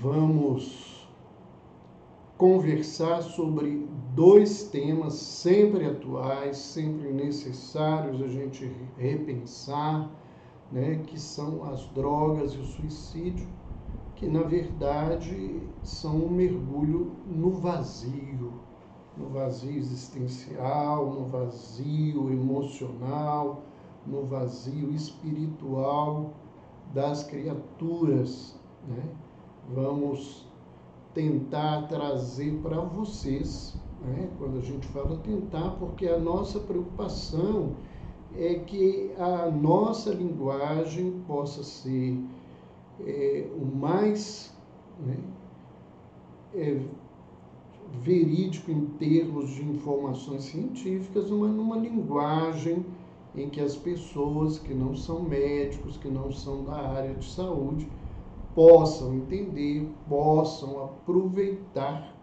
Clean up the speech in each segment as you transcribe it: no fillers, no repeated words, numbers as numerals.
vamos conversar sobre dois temas sempre atuais, sempre necessários a gente repensar, né, que são as drogas e o suicídio, que na verdade são um mergulho no vazio existencial, no vazio emocional, no vazio espiritual das criaturas, né? Vamos tentar trazer para vocês, né? Quando a gente fala tentar, porque a nossa preocupação é que a nossa linguagem possa ser o mais, né, verídico em termos de informações científicas, numa linguagem em que as pessoas que não são médicos, que não são da área de saúde, possam entender, possam aproveitar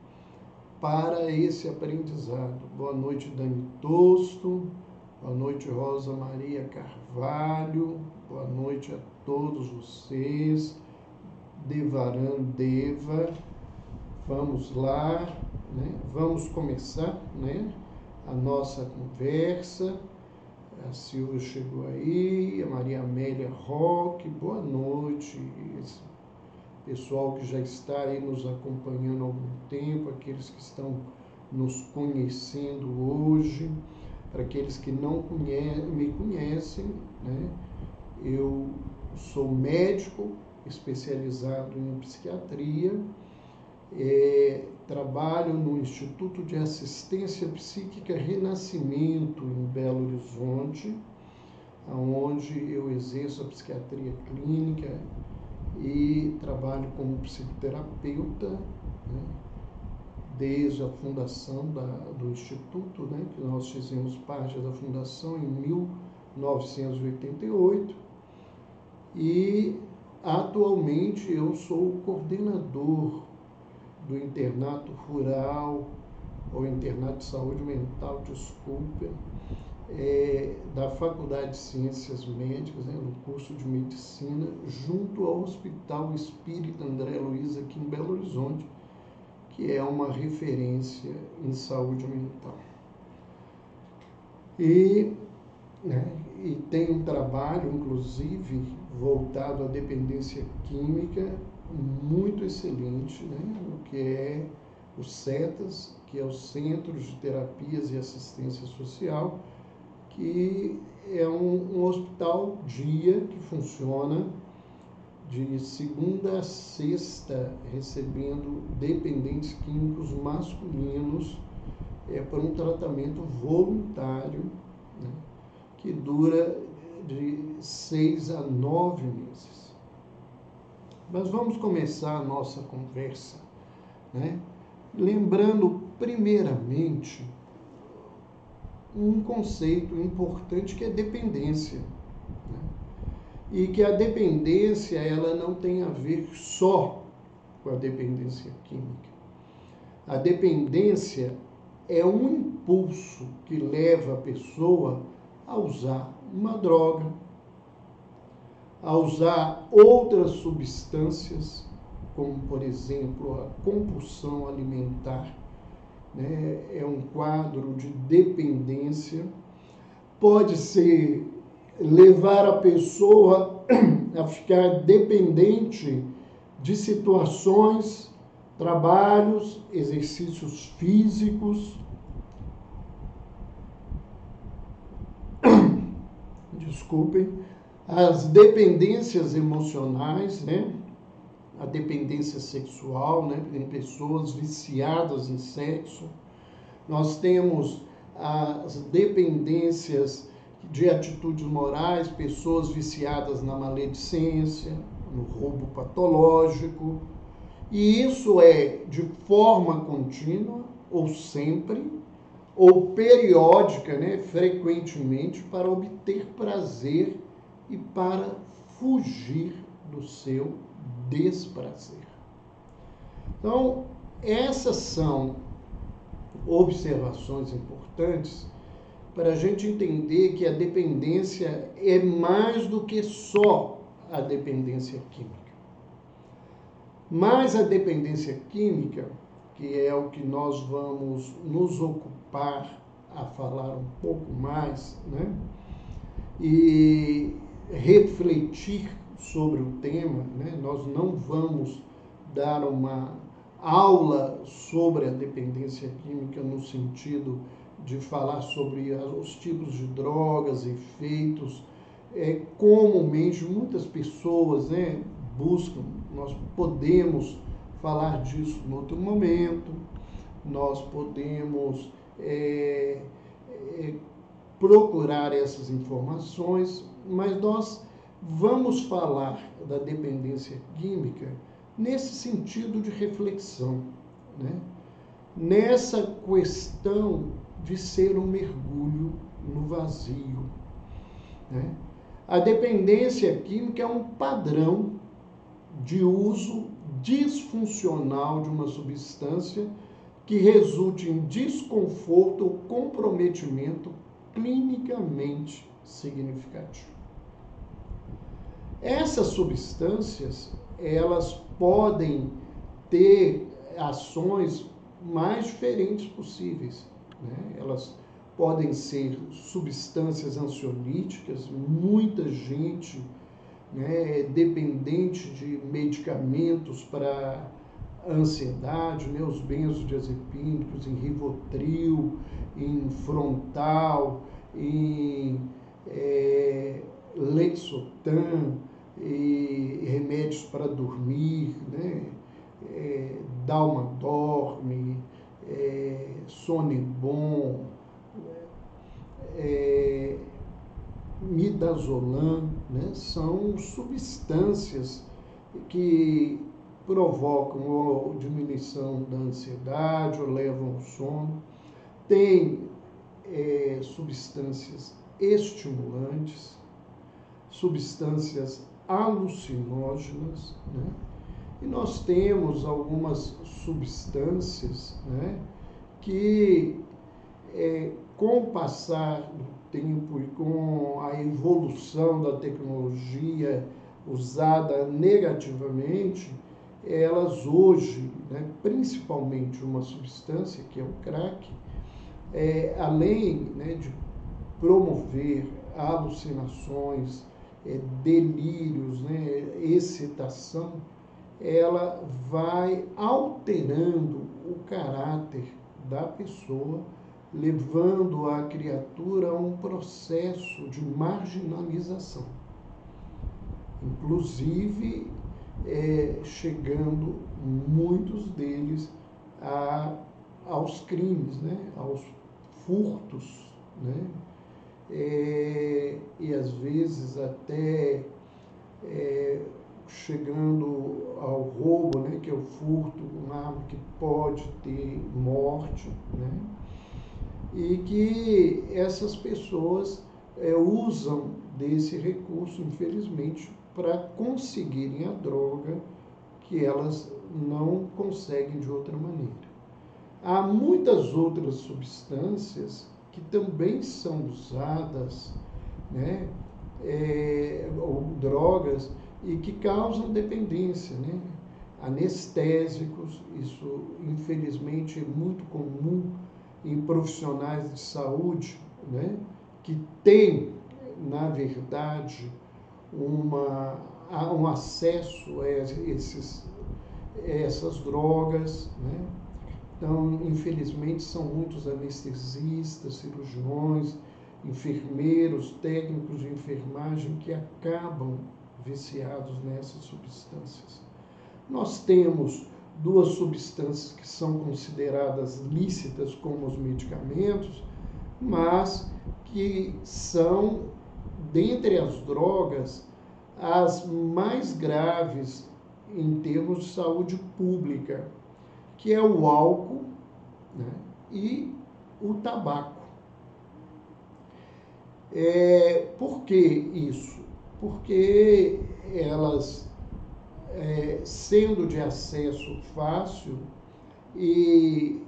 para esse aprendizado. Boa noite, Dani Tosto. Boa noite, Rosa Maria Carvalho. Boa noite a todos vocês. Devaran Deva. Vamos lá, né? Vamos começar, né, a nossa conversa. A Silvia chegou aí, a Maria Amélia Roque, boa noite. Esse pessoal que já está aí nos acompanhando há algum tempo, aqueles que estão nos conhecendo hoje, para aqueles que não me conhecem, né? Eu sou médico especializado em psiquiatria, trabalho no Instituto de Assistência Psíquica Renascimento, em Belo Horizonte, onde eu exerço a psiquiatria clínica e trabalho como psicoterapeuta, né, desde a fundação do Instituto, né, que nós fizemos parte da fundação em 1988, e atualmente eu sou o coordenador do internato rural, ou internato de saúde mental, desculpa, da Faculdade de Ciências Médicas, né, no curso de Medicina, junto ao Hospital Espírita André Luiz, aqui em Belo Horizonte, que é uma referência em saúde mental. E tem um trabalho, inclusive, voltado à dependência química, muito excelente, né, o que é o CETAS, que é o Centro de Terapias e Assistência Social, que é um hospital dia que funciona de segunda a sexta, recebendo dependentes químicos masculinos para um tratamento voluntário, né, que dura de 6 a 9 meses. Mas vamos começar a nossa conversa, né, lembrando primeiramente um conceito importante que é dependência, né? E que a dependência ela não tem a ver só com a dependência química. A dependência é um impulso que leva a pessoa a usar uma droga, a usar outras substâncias, como, por exemplo, a compulsão alimentar, né? É um quadro de dependência. Pode ser levar a pessoa a ficar dependente de situações, trabalhos, exercícios físicos, desculpem, as dependências emocionais, né? A dependência sexual, né? Tem pessoas viciadas em sexo. Nós temos as dependências de atitudes morais, pessoas viciadas na maledicência, no roubo patológico. E isso é de forma contínua, ou sempre, ou periódica, né? Frequentemente, para obter prazer e para fugir do seu desprazer. Então, essas são observações importantes para a gente entender que a dependência é mais do que só a dependência química. Mas a dependência química, que é o que nós vamos nos ocupar a falar um pouco mais, né? E refletir sobre o tema, né? Nós não vamos dar uma aula sobre a dependência química no sentido de falar sobre os tipos de drogas, efeitos. Comumente, muitas pessoas, né, buscam, nós podemos falar disso em outro momento, nós podemos procurar essas informações, mas nós vamos falar da dependência química nesse sentido de reflexão, né? Nessa questão de ser um mergulho no vazio, né? A dependência química é um padrão de uso disfuncional de uma substância que resulte em desconforto ou comprometimento clinicamente significativo. Essas substâncias, elas podem ter ações mais diferentes possíveis, né? Elas podem ser substâncias ansiolíticas, muita gente, né, dependente de medicamentos para ansiedade, né, os benzodiazepínicos, em Rivotril, em Frontal, em Lexotan, e remédios para dormir, né, Dalmadorme, Sonebon, Midazolam, né, são substâncias que provocam a diminuição da ansiedade ou levam ao sono. Tem substâncias estimulantes, substâncias alucinógenas, né? E nós temos algumas substâncias, né, que com o passar do tempo e com a evolução da tecnologia usada negativamente, elas hoje, né, principalmente uma substância que é o crack, além, né, de promover alucinações, delírios, né, excitação, ela vai alterando o caráter da pessoa, levando a criatura a um processo de marginalização, inclusive chegando muitos deles aos crimes, né, aos furtos, né, e às vezes até chegando ao roubo, né, que é o furto, uma arma que pode ter morte, né, e que essas pessoas usam desse recurso, infelizmente, para conseguirem a droga que elas não conseguem de outra maneira. Há muitas outras substâncias que também são usadas, né, ou drogas, e que causam dependência, né? Anestésicos, isso infelizmente é muito comum em profissionais de saúde, né, que têm, na verdade, um acesso a essas drogas, né? Então, infelizmente, são muitos anestesistas, cirurgiões, enfermeiros, técnicos de enfermagem que acabam viciados nessas substâncias. Nós temos duas substâncias que são consideradas lícitas como os medicamentos, mas que são, dentre as drogas, as mais graves em termos de saúde pública, que é o álcool, né, e o tabaco. Por que isso? Porque elas, sendo de acesso fácil, e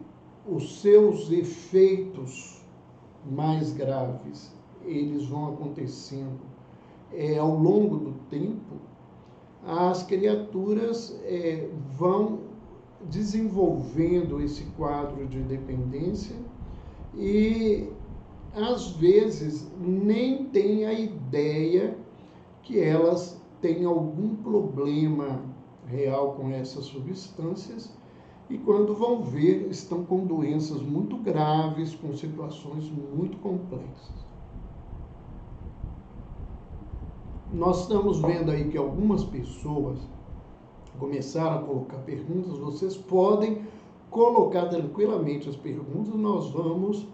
os seus efeitos mais graves, eles vão acontecendo ao longo do tempo, as criaturas vão desenvolvendo esse quadro de dependência e, às vezes, nem têm a ideia que elas têm algum problema real com essas substâncias e, quando vão ver, estão com doenças muito graves, com situações muito complexas. Nós estamos vendo aí que algumas pessoas começaram a colocar perguntas. Vocês podem colocar tranquilamente as perguntas, nós vamos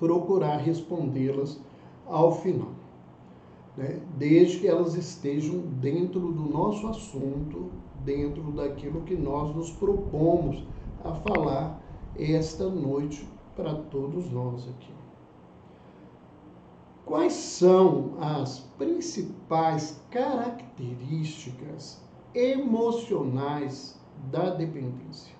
procurar respondê-las ao final, né? Desde que elas estejam dentro do nosso assunto, dentro daquilo que nós nos propomos a falar esta noite para todos nós aqui. Quais são as principais características emocionais da dependência?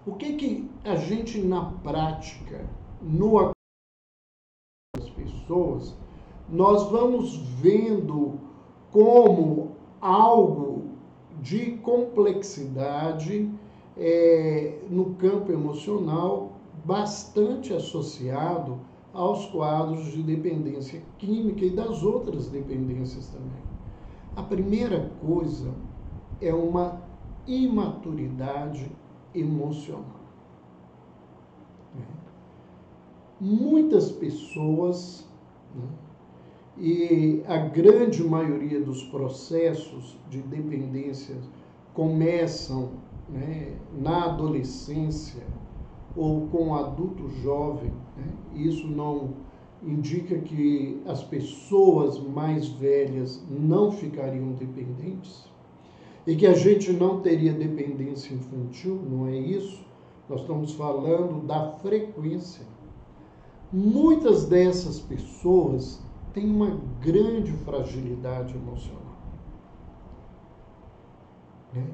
O que a gente, na prática, no das pessoas, nós vamos vendo como algo de complexidade no campo emocional, bastante associado aos quadros de dependência química e das outras dependências também. A primeira coisa é uma imaturidade emocional. Muitas pessoas, né, e a grande maioria dos processos de dependência começam, né, na adolescência ou com o adulto jovem, né? Isso não indica que as pessoas mais velhas não ficariam dependentes e que a gente não teria dependência infantil, não é isso. Nós estamos falando da frequência. Muitas dessas pessoas têm uma grande fragilidade emocional, né?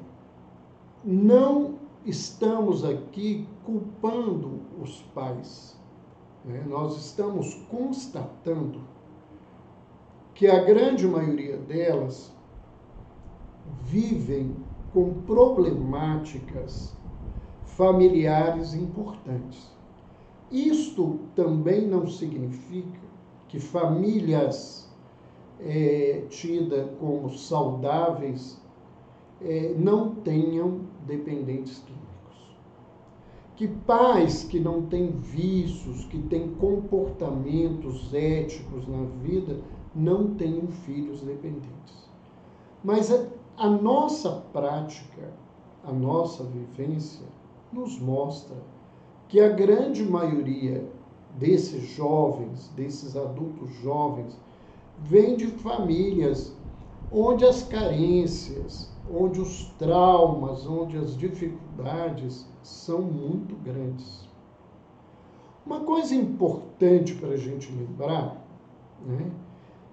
Não estamos aqui culpando os pais, né? Nós estamos constatando que a grande maioria delas vivem com problemáticas familiares importantes. Isto também não significa que famílias tidas como saudáveis não tenham dependentes químicos. Que pais que não têm vícios, que têm comportamentos éticos na vida, não tenham filhos dependentes. Mas a nossa prática, a nossa vivência, nos mostra que a grande maioria desses jovens, desses adultos jovens, vem de famílias onde as carências, onde os traumas, onde as dificuldades são muito grandes. Uma coisa importante para a gente lembrar, né,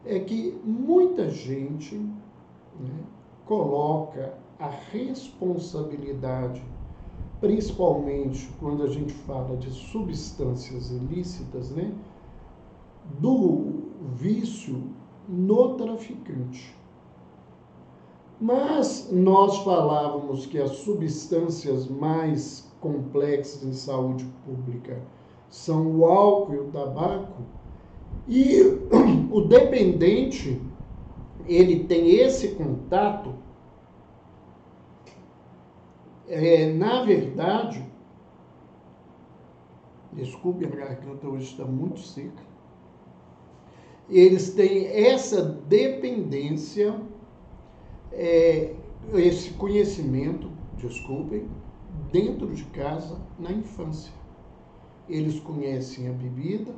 é que muita gente, né, coloca a responsabilidade, principalmente quando a gente fala de substâncias ilícitas, né, do vício no traficante. Mas nós falávamos que as substâncias mais complexas em saúde pública são o álcool e o tabaco, e o dependente, ele tem esse contato, na verdade, desculpe, a garganta hoje está muito seca, eles têm essa dependência, esse conhecimento, desculpem, dentro de casa, na infância. Eles conhecem a bebida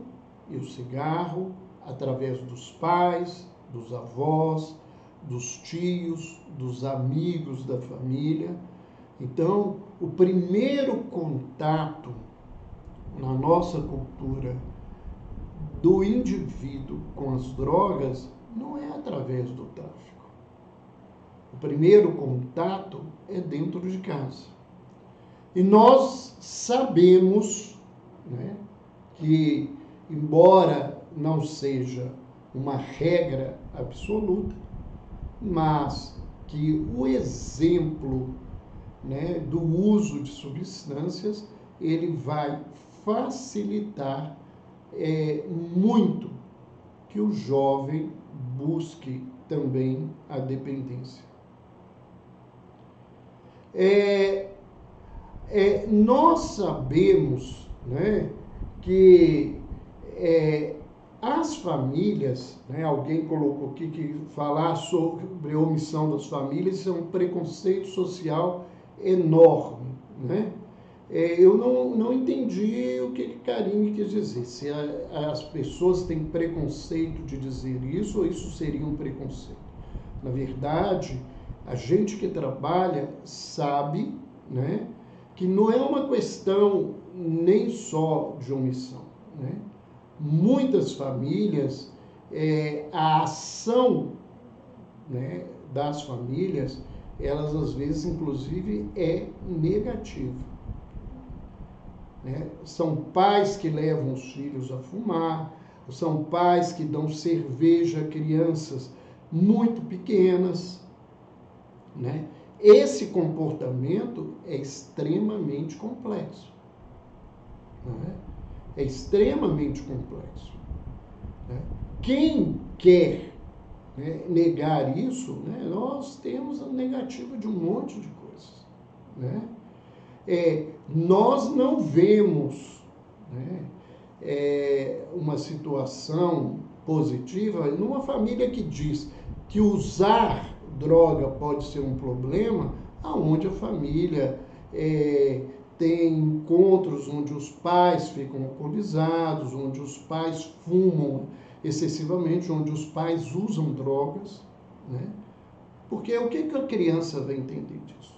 e o cigarro através dos pais, dos avós, dos tios, dos amigos da família. Então, o primeiro contato na nossa cultura do indivíduo com as drogas não é através do tráfico. O primeiro contato é dentro de casa. E nós sabemos, né, que, embora não seja uma regra absoluta, mas que o exemplo, né, do uso de substâncias, ele vai facilitar muito que o jovem busque também a dependência. Nós sabemos, né, que as famílias, né, alguém colocou aqui que falar sobre a omissão das famílias é um preconceito social enorme, né? Eu não entendi o que Karine quis dizer. Se as pessoas têm preconceito de dizer isso, ou isso seria um preconceito. Na verdade, a gente que trabalha sabe, né, que não é uma questão nem só de omissão, né? Muitas famílias, a ação, né, das famílias, elas às vezes, inclusive, é negativa. Né? São pais que levam os filhos a fumar, são pais que dão cerveja a crianças muito pequenas, né? Esse comportamento é extremamente complexo. Né? É extremamente complexo. Né? Quem quer, né, negar isso, né, nós temos a negativa de um monte de coisas. Né? Nós não vemos, né, uma situação positiva numa família que diz que usar droga pode ser um problema, aonde a família tem encontros onde os pais ficam alcoolizados, onde os pais fumam excessivamente, onde os pais usam drogas, né? Porque o que a criança vai entender disso?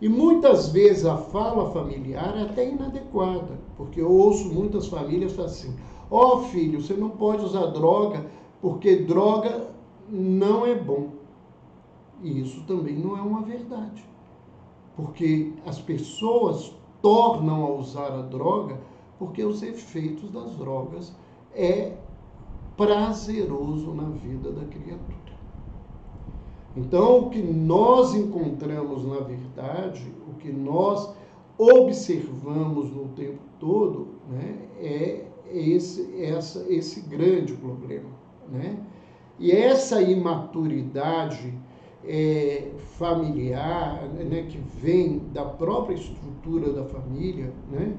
E muitas vezes a fala familiar é até inadequada, porque eu ouço muitas famílias falar assim: ó, filho, você não pode usar droga porque droga não é bom. E isso também não é uma verdade, porque as pessoas tornam a usar a droga porque os efeitos das drogas é prazeroso na vida da criatura. Então, o que nós encontramos na verdade, o que nós observamos no tempo todo, né, é esse grande problema. Né? E essa imaturidade familiar, né, que vem da própria estrutura da família, né,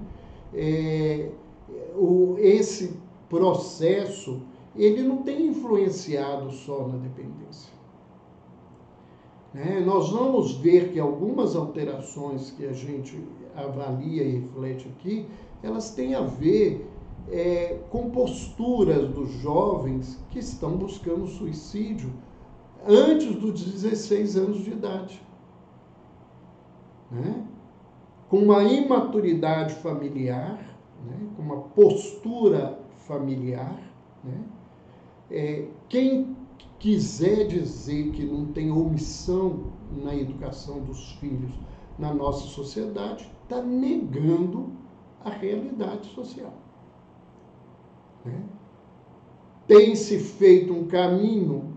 esse processo, ele não tem influenciado só na dependência. Nós vamos ver que algumas alterações que a gente avalia e reflete aqui, elas têm a ver com posturas dos jovens que estão buscando suicídio antes dos 16 anos de idade. Né? Com uma imaturidade familiar, né? Com uma postura familiar. Né? Quem quiser dizer que não tem omissão na educação dos filhos na nossa sociedade, está negando a realidade social. Né? Tem-se feito um caminho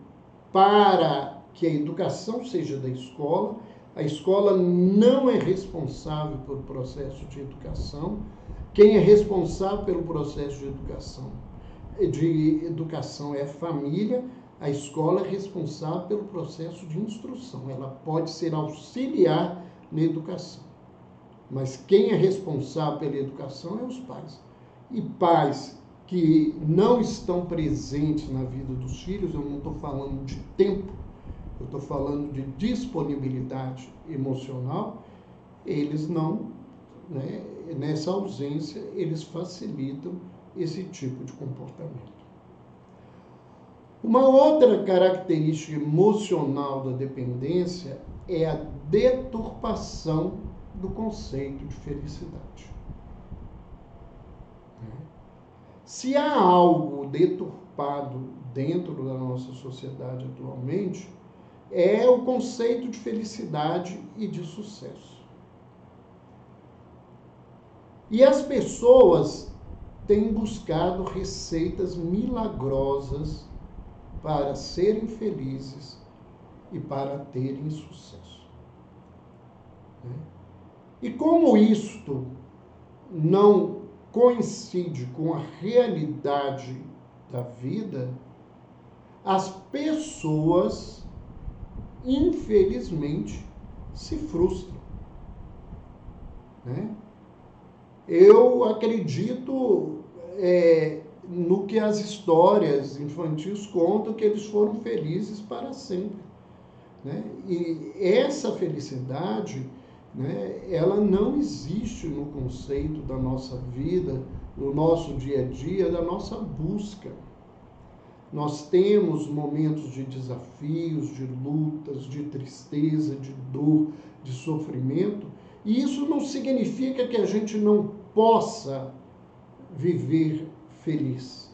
para que a educação seja da escola. A escola não é responsável pelo processo de educação. Quem é responsável pelo processo de educação é a família. A escola é responsável pelo processo de instrução. Ela pode ser auxiliar na educação. Mas quem é responsável pela educação é os pais. E pais que não estão presentes na vida dos filhos, eu não estou falando de tempo, eu estou falando de disponibilidade emocional, eles não, né, nessa ausência, eles facilitam esse tipo de comportamento. Uma outra característica emocional da dependência é a deturpação do conceito de felicidade. Se há algo deturpado dentro da nossa sociedade atualmente, é o conceito de felicidade e de sucesso. E as pessoas têm buscado receitas milagrosas para serem felizes e para terem sucesso. Né? E como isto não coincide com a realidade da vida, as pessoas, infelizmente, se frustram. Né? Eu acredito no que as histórias infantis contam, que eles foram felizes para sempre. Né? E essa felicidade, né, ela não existe no conceito da nossa vida, no nosso dia a dia, da nossa busca. Nós temos momentos de desafios, de lutas, de tristeza, de dor, de sofrimento, e isso não significa que a gente não possa viver feliz.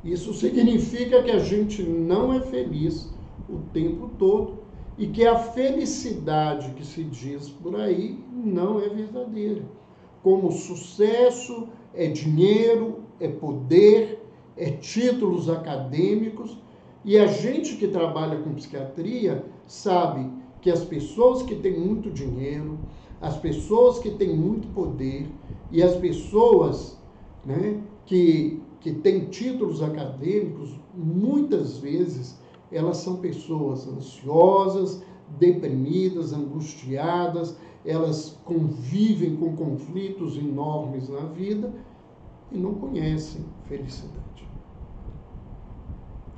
Isso significa que a gente não é feliz o tempo todo e que a felicidade que se diz por aí não é verdadeira. Como sucesso é dinheiro, é poder, é títulos acadêmicos, e a gente que trabalha com psiquiatria sabe que as pessoas que têm muito dinheiro, as pessoas que têm muito poder e as pessoas, né, que têm títulos acadêmicos, muitas vezes elas são pessoas ansiosas, deprimidas, angustiadas, elas convivem com conflitos enormes na vida e não conhecem felicidade.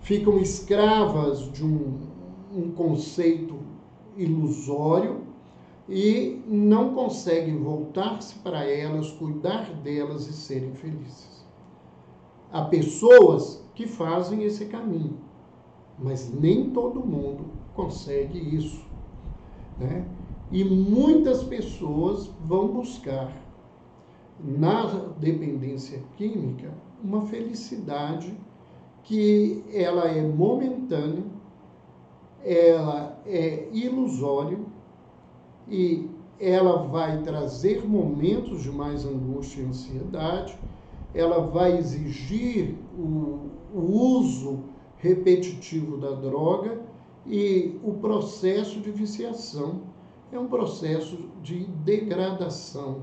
Ficam escravas de um conceito ilusório e não conseguem voltar-se para elas, cuidar delas e serem felizes. Há pessoas que fazem esse caminho, mas nem todo mundo consegue isso. Né? E muitas pessoas vão buscar na dependência química uma felicidade que ela é momentânea, ela é ilusória e ela vai trazer momentos de mais angústia e ansiedade, ela vai exigir o uso repetitivo da droga e o processo de viciação é um processo de degradação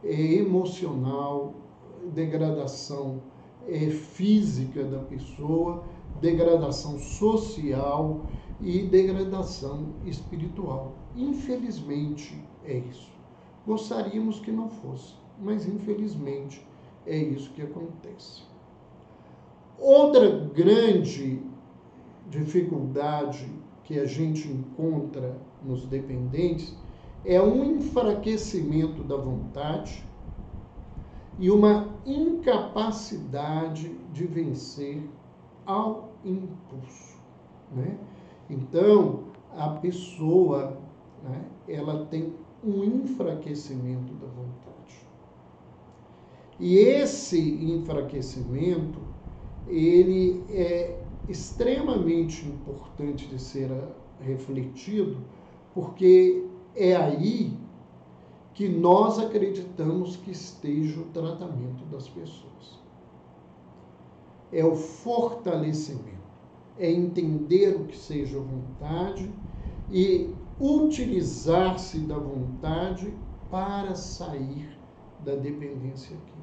emocional, degradação física da pessoa, degradação social e degradação espiritual. Infelizmente é isso. Gostaríamos que não fosse, mas infelizmente é isso que acontece. Outra grande dificuldade que a gente encontra nos dependentes é um enfraquecimento da vontade e uma incapacidade de vencer ao impulso. Né? Então, a pessoa, né, ela tem um enfraquecimento da vontade. E esse enfraquecimento, ele é extremamente importante de ser refletido, porque é aí que nós acreditamos que esteja o tratamento das pessoas. É o fortalecimento, é entender o que seja vontade e utilizar-se da vontade para sair da dependência química.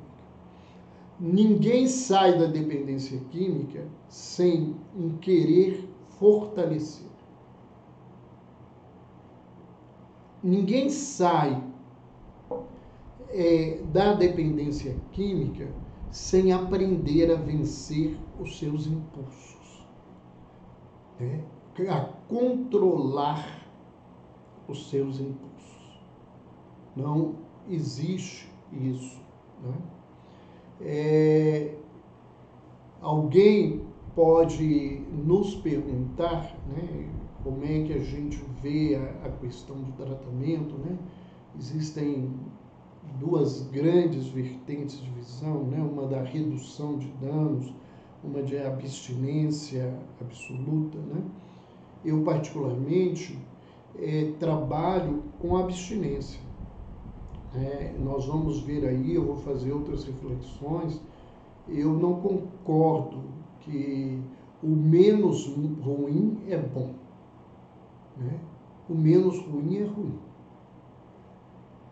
Ninguém sai da dependência química sem um querer fortalecer. Ninguém sai da dependência química sem aprender a vencer os seus impulsos, né? A controlar os seus impulsos. Não existe isso. Né? Alguém pode nos perguntar, né, como é que a gente vê a questão do tratamento, né? Existem duas grandes vertentes de visão, né? Uma da redução de danos, uma de abstinência absoluta. Né? Eu, particularmente, trabalho com abstinência. Nós vamos ver aí, eu vou fazer outras reflexões. Eu não concordo que o menos ruim é bom. né? O menos ruim é ruim.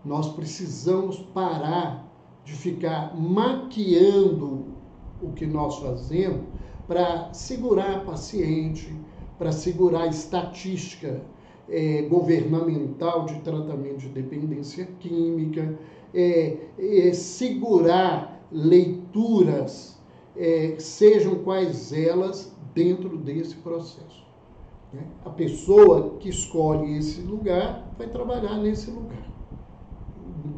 Nós precisamos parar de ficar maquiando o que nós fazemos para segurar paciente, para segurar a estatística governamental de tratamento de dependência química, segurar leituras, sejam quais elas, dentro desse processo. Né? A pessoa que escolhe esse lugar vai trabalhar nesse lugar.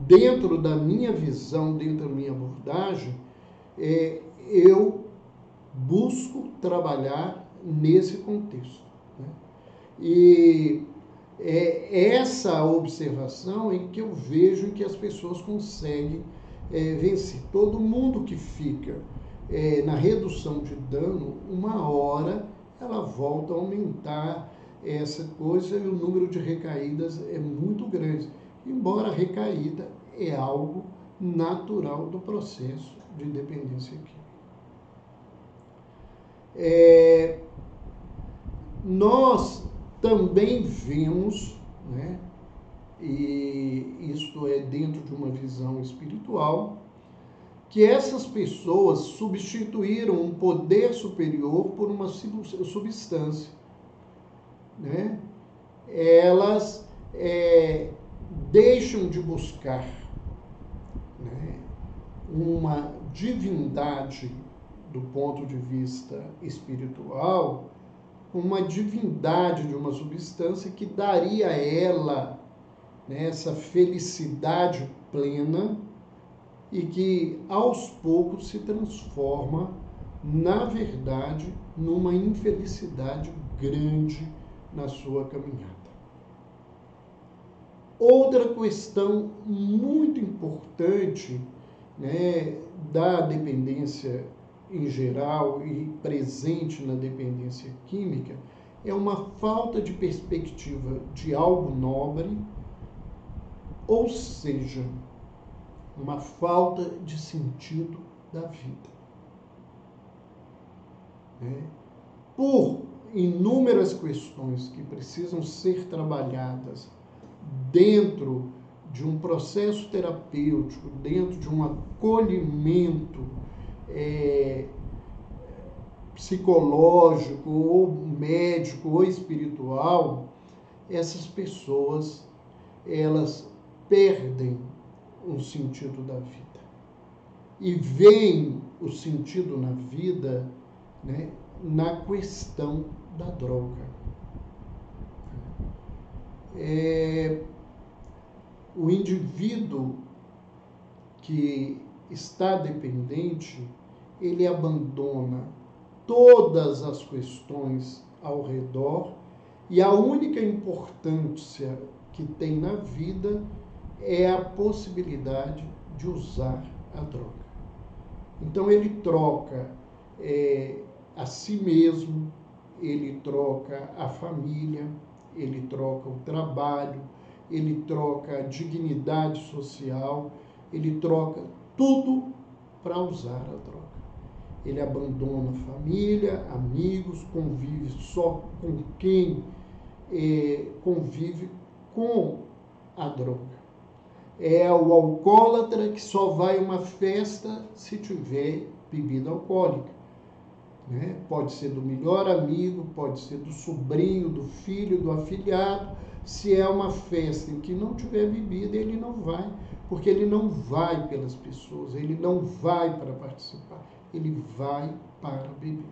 Dentro da minha visão, dentro da minha abordagem, eu busco trabalhar nesse contexto. Né? E é essa observação em que eu vejo que as pessoas conseguem vencer. Todo mundo que fica na redução de dano, uma hora ela volta a aumentar essa coisa e o número de recaídas é muito grande. Embora a recaída é algo natural do processo de dependência química. Nós também vemos, né, e isto é dentro de uma visão espiritual, que essas pessoas substituíram um poder superior por uma substância. Né? Elas deixam de buscar, né, uma divindade do ponto de vista espiritual, uma divindade de uma substância que daria a ela, né, essa felicidade plena e que aos poucos se transforma, na verdade, numa infelicidade grande na sua caminhada. Outra questão muito importante, né, da dependência em geral e presente na dependência química é uma falta de perspectiva de algo nobre, ou seja, uma falta de sentido da vida. Né? Por inúmeras questões que precisam ser trabalhadas dentro de um processo terapêutico, dentro de um acolhimento psicológico, ou médico, ou espiritual, essas pessoas, elas perdem um sentido da vida. E veem o sentido na vida, né, na questão da droga. O indivíduo que está dependente, ele abandona todas as questões ao redor e a única importância que tem na vida é a possibilidade de usar a droga. Então ele troca a si mesmo, ele troca a família, ele troca o trabalho, ele troca a dignidade social, ele troca tudo para usar a droga. Ele abandona a família, amigos, convive só com quem convive com a droga. É o alcoólatra que só vai a uma festa se tiver bebida alcoólica. Né? Pode ser do melhor amigo, pode ser do sobrinho, do filho, do afilhado. Se é uma festa em que não tiver bebida, ele não vai, porque ele não vai pelas pessoas, ele não vai para participar, ele vai para beber.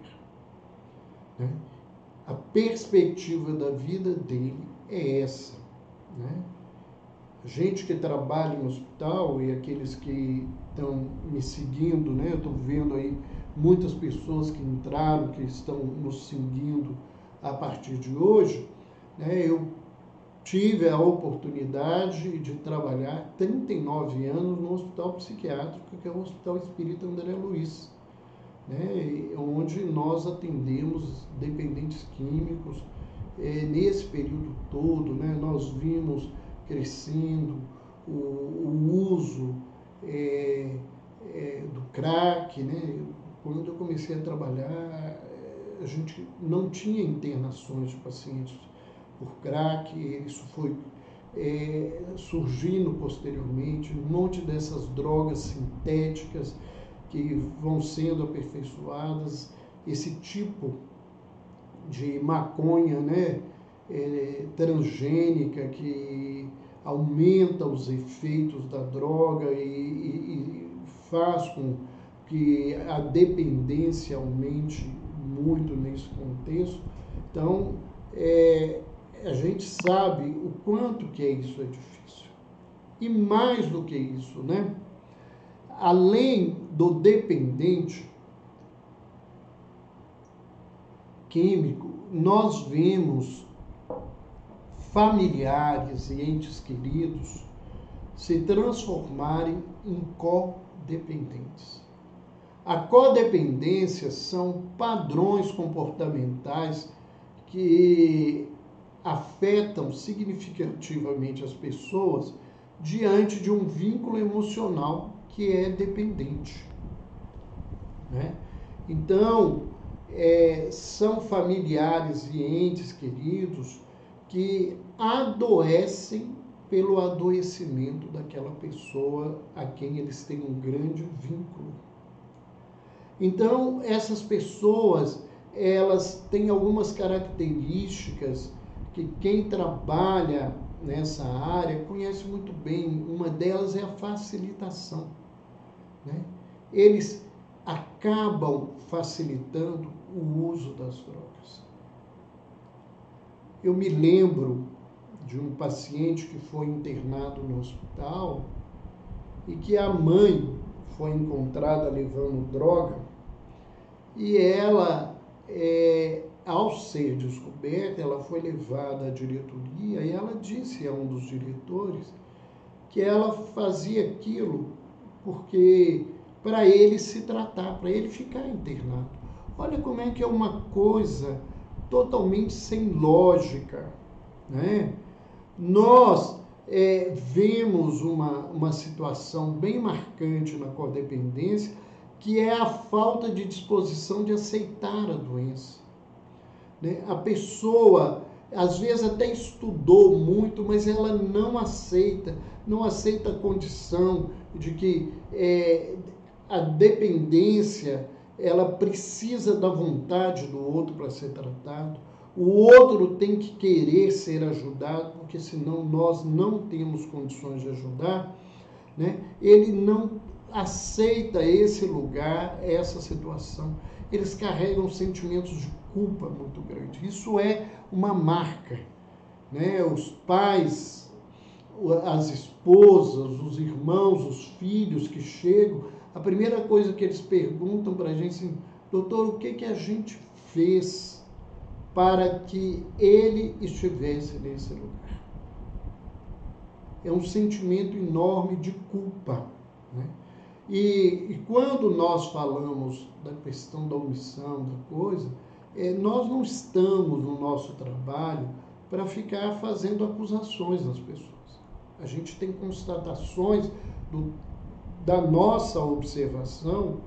Né? A perspectiva da vida dele é essa. Né? Gente que trabalha em hospital e aqueles que estão me seguindo, né? Eu estou vendo aí muitas pessoas que entraram, que estão nos seguindo a partir de hoje, né? Eu tive a oportunidade de trabalhar 39 anos no hospital psiquiátrico, que é o Hospital Espírita André Luiz, né? Onde nós atendemos dependentes químicos. Nesse período todo, né? Nós vimos crescendo o uso do crack, né? Quando eu comecei a trabalhar, a gente não tinha internações de pacientes por crack, isso foi surgindo posteriormente, um monte dessas drogas sintéticas que vão sendo aperfeiçoadas, esse tipo de maconha, né, transgênica, que aumenta os efeitos da droga e faz com que a dependência aumente muito nesse contexto. Então, a gente sabe o quanto que isso é difícil. E mais do que isso, né? Além do dependente químico, nós vemos familiares e entes queridos se transformarem em codependentes. A codependência são padrões comportamentais que afetam significativamente as pessoas diante de um vínculo emocional que é dependente, né? Então, são familiares e entes queridos que adoecem pelo adoecimento daquela pessoa a quem eles têm um grande vínculo. Então, essas pessoas, elas têm algumas características que quem trabalha nessa área conhece muito bem. Uma delas é a facilitação, né? Eles acabam facilitando o uso das drogas. Eu me lembro de um paciente que foi internado no hospital e que a mãe foi encontrada levando droga e ela, ao ser descoberta, ela foi levada à diretoria e ela disse a um dos diretores que ela fazia aquilo porque para ele se tratar, para ele ficar internado. Olha como é que é uma coisa totalmente sem lógica, né? Nós vemos uma situação bem marcante na codependência, que é a falta de disposição de aceitar a doença, né? A pessoa, às vezes, até estudou muito, mas ela não aceita a condição de que a dependência, ela precisa da vontade do outro para ser tratado. O outro tem que querer ser ajudado, porque senão nós não temos condições de ajudar, né? Ele não aceita esse lugar, essa situação. Eles carregam sentimentos de culpa muito grandes. Isso é uma marca, né? Os pais, as esposas, os irmãos, os filhos que chegam, a primeira coisa que eles perguntam para a gente é assim: doutor, o que a gente fez para que ele estivesse nesse lugar? É um sentimento enorme de culpa, né? E quando nós falamos da questão da omissão, da coisa, nós não estamos no nosso trabalho para ficar fazendo acusações das pessoas. A gente tem constatações da nossa observação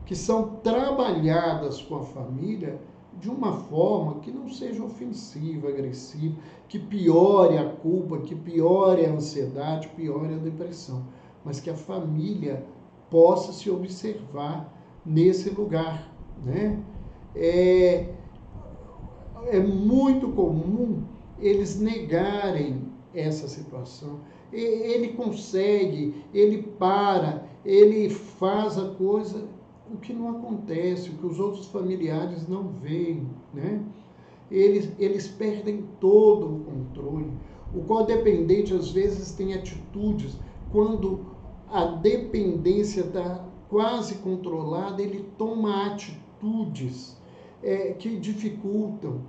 que são trabalhadas com a família de uma forma que não seja ofensiva, agressiva, que piore a culpa, que piore a ansiedade, piore a depressão, mas que a família possa se observar nesse lugar, né? É muito comum eles negarem essa situação. Ele consegue, ele para, ele faz a coisa, o que não acontece, o que os outros familiares não veem, né? Eles perdem todo o controle. O codependente, às vezes, tem atitudes, quando a dependência está quase controlada, ele toma atitudes que dificultam.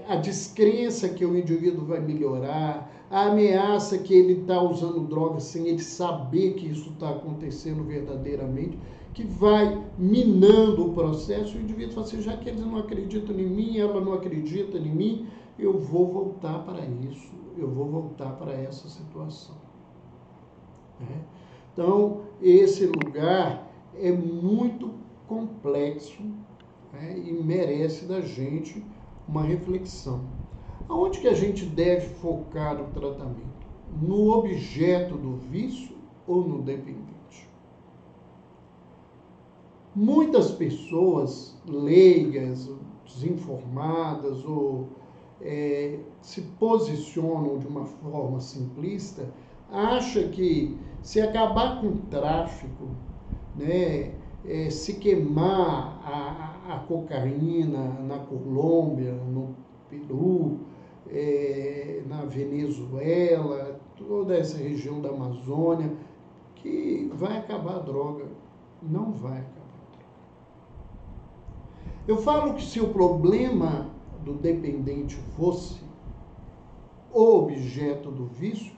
A descrença que o indivíduo vai melhorar, a ameaça que ele está usando drogas sem ele saber que isso está acontecendo verdadeiramente, que vai minando o processo. O indivíduo fala assim: já que eles não acreditam em mim, ela não acredita em mim, eu vou voltar para isso, eu vou voltar para essa situação. Então, esse lugar é muito complexo, né, e merece da gente uma reflexão. Aonde que a gente deve focar o tratamento? No objeto do vício ou no dependente? Muitas pessoas leigas, desinformadas ou se posicionam de uma forma simplista, acham que se acabar com o tráfico, né, se queimar a cocaína na Colômbia, no Peru, na Venezuela, toda essa região da Amazônia, que vai acabar a droga. Não vai acabar. Eu falo que se o problema do dependente fosse o objeto do vício,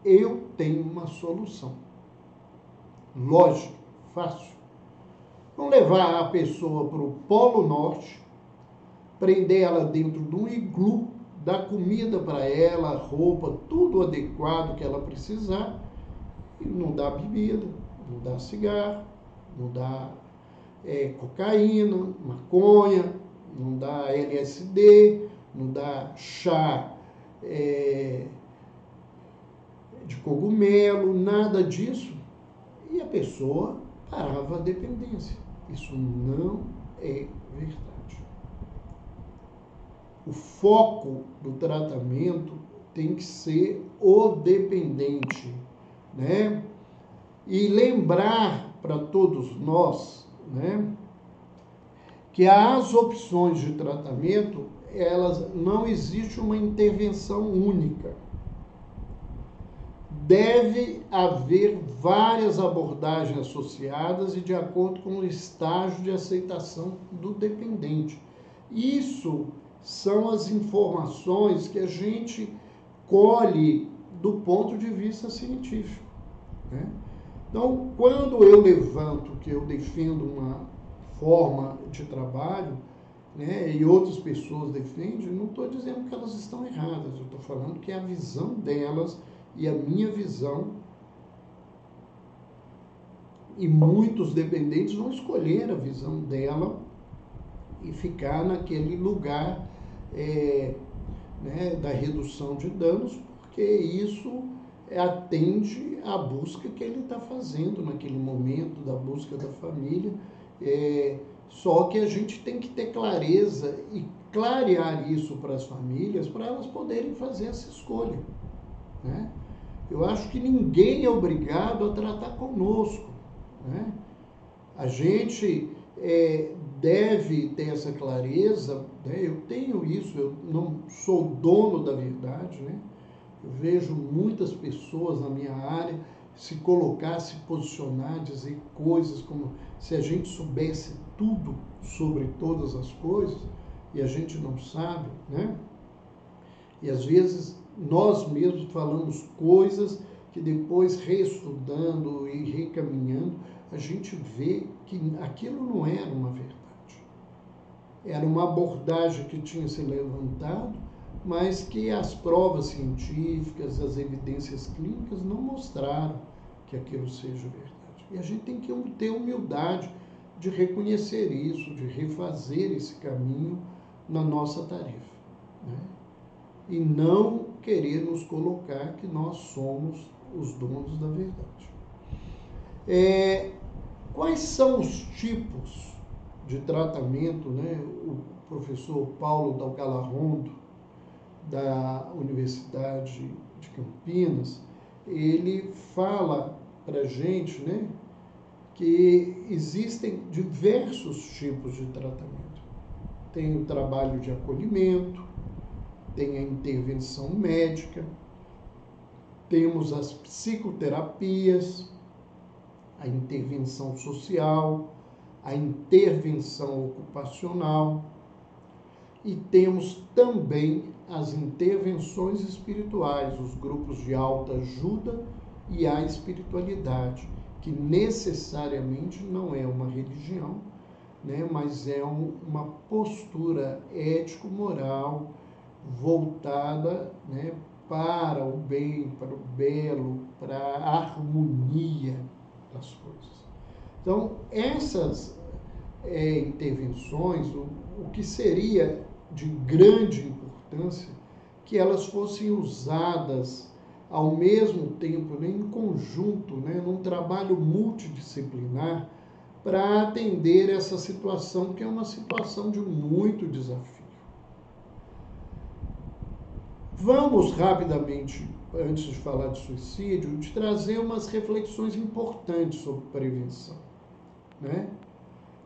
eu tenho uma solução. Lógico, fácil. Vamos levar a pessoa para o Polo Norte, prender ela dentro de um iglu, dar comida para ela, roupa, tudo adequado que ela precisar, e não dá bebida, não dá cigarro, não dá cocaína, maconha, não dá LSD, não dá chá de cogumelo, nada disso. E a pessoa parava a dependência. Isso não é verdade. O foco do tratamento tem que ser o dependente, né? E lembrar para todos nós, né, que as opções de tratamento, elas não existe uma intervenção única. Deve haver várias abordagens associadas e de acordo com o estágio de aceitação do dependente. Isso são as informações que a gente colhe do ponto de vista científico, né? Então, quando eu levanto que eu defendo uma forma de trabalho, né, e outras pessoas defendem, não estou dizendo que elas estão erradas, eu estou falando que é a visão delas e a minha visão, e muitos dependentes vão escolher a visão dela e ficar naquele lugar né, da redução de danos, porque isso atende à busca que ele está fazendo naquele momento, da busca da família. Só que a gente tem que ter clareza e clarear isso para as famílias, para elas poderem fazer essa escolha, né? Eu acho que ninguém é obrigado a tratar conosco, né? A gente deve ter essa clareza, né? Eu tenho isso, eu não sou dono da verdade, né? Eu vejo muitas pessoas na minha área se colocar, se posicionar, dizer coisas como se a gente soubesse tudo sobre todas as coisas, e a gente não sabe, né? E às vezes nós mesmos falamos coisas que depois, reestudando e recaminhando, a gente vê que aquilo não era uma verdade. Era uma abordagem que tinha se levantado, mas que as provas científicas, as evidências clínicas não mostraram que aquilo seja verdade. E a gente tem que ter humildade de reconhecer isso, de refazer esse caminho na nossa tarefa, né? E não querer nos colocar que nós somos os donos da verdade. Quais são os tipos de tratamento, né? O professor Paulo Dalgalarrondo, da Universidade de Campinas, ele fala para a gente, né, que existem diversos tipos de tratamento. Tem o trabalho de acolhimento, tem a intervenção médica, temos as psicoterapias, a intervenção social, a intervenção ocupacional, e temos também as intervenções espirituais, os grupos de alta ajuda e a espiritualidade, que necessariamente não é uma religião, né, mas é uma postura ético-moral voltada, né, para o bem, para o belo, para a harmonia das coisas. Então, essas intervenções, o que seria de grande importância que elas fossem usadas ao mesmo tempo, né, em conjunto, né, num trabalho multidisciplinar, para atender essa situação, que é uma situação de muito desafio. Vamos rapidamente, antes de falar de suicídio, de trazer umas reflexões importantes sobre prevenção, né?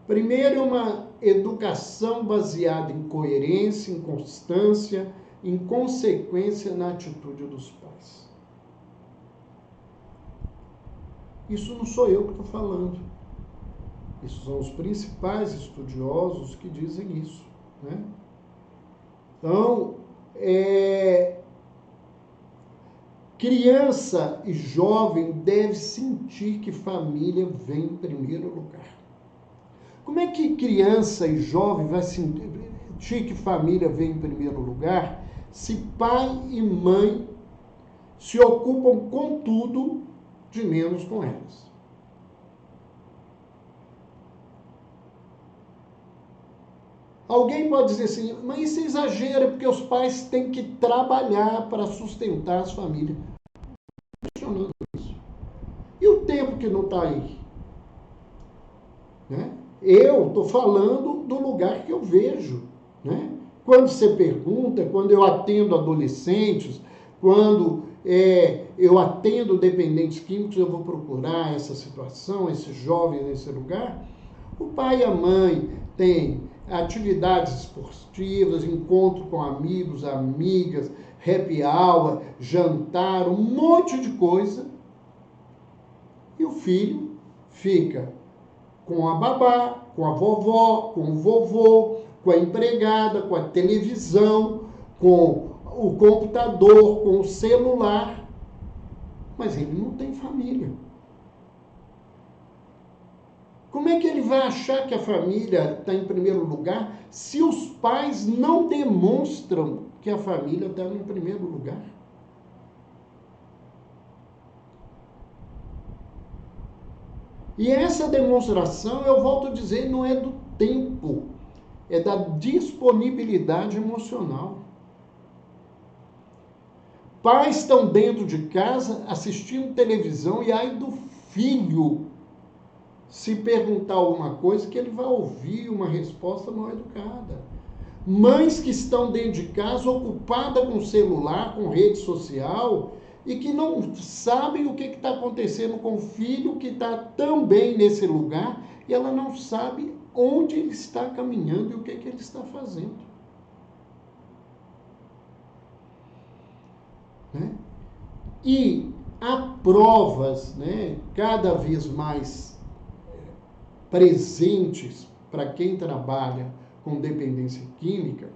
Primeiro, uma educação baseada em coerência, em constância, em consequência na atitude dos pais. Isso não sou eu que estou falando. Isso são os principais estudiosos que dizem isso, né? Então, criança e jovem deve sentir que família vem em primeiro lugar. Como é que criança e jovem vai sentir que família vem em primeiro lugar se pai e mãe se ocupam com tudo de menos com elas? Alguém pode dizer assim, mas isso é exagero, porque os pais têm que trabalhar para sustentar as famílias. Questionando isso. E o tempo que não está aí? Né? Eu estou falando do lugar que eu vejo. Né? Quando você pergunta, quando eu atendo adolescentes, quando eu atendo dependentes químicos, eu vou procurar essa situação, esse jovem nesse lugar. O pai e a mãe têm atividades esportivas, encontro com amigos, amigas, happy hour, jantar, um monte de coisa. E o filho fica com a babá, com a vovó, com o vovô, com a empregada, com a televisão, com o computador, com o celular. Mas ele não tem família. Como é que ele vai achar que a família está em primeiro lugar se os pais não demonstram que a família está em primeiro lugar? E essa demonstração, eu volto a dizer, não é do tempo, é da disponibilidade emocional. Pais estão dentro de casa assistindo televisão e aí do filho se perguntar alguma coisa que ele vai ouvir uma resposta mal educada. Mães que estão dentro de casa ocupadas com celular, com rede social e que não sabem o que está acontecendo com o filho que está também nesse lugar e ela não sabe onde ele está caminhando e o que ele está fazendo. Né? E há provas, né, cada vez mais presentes para quem trabalha com dependência química,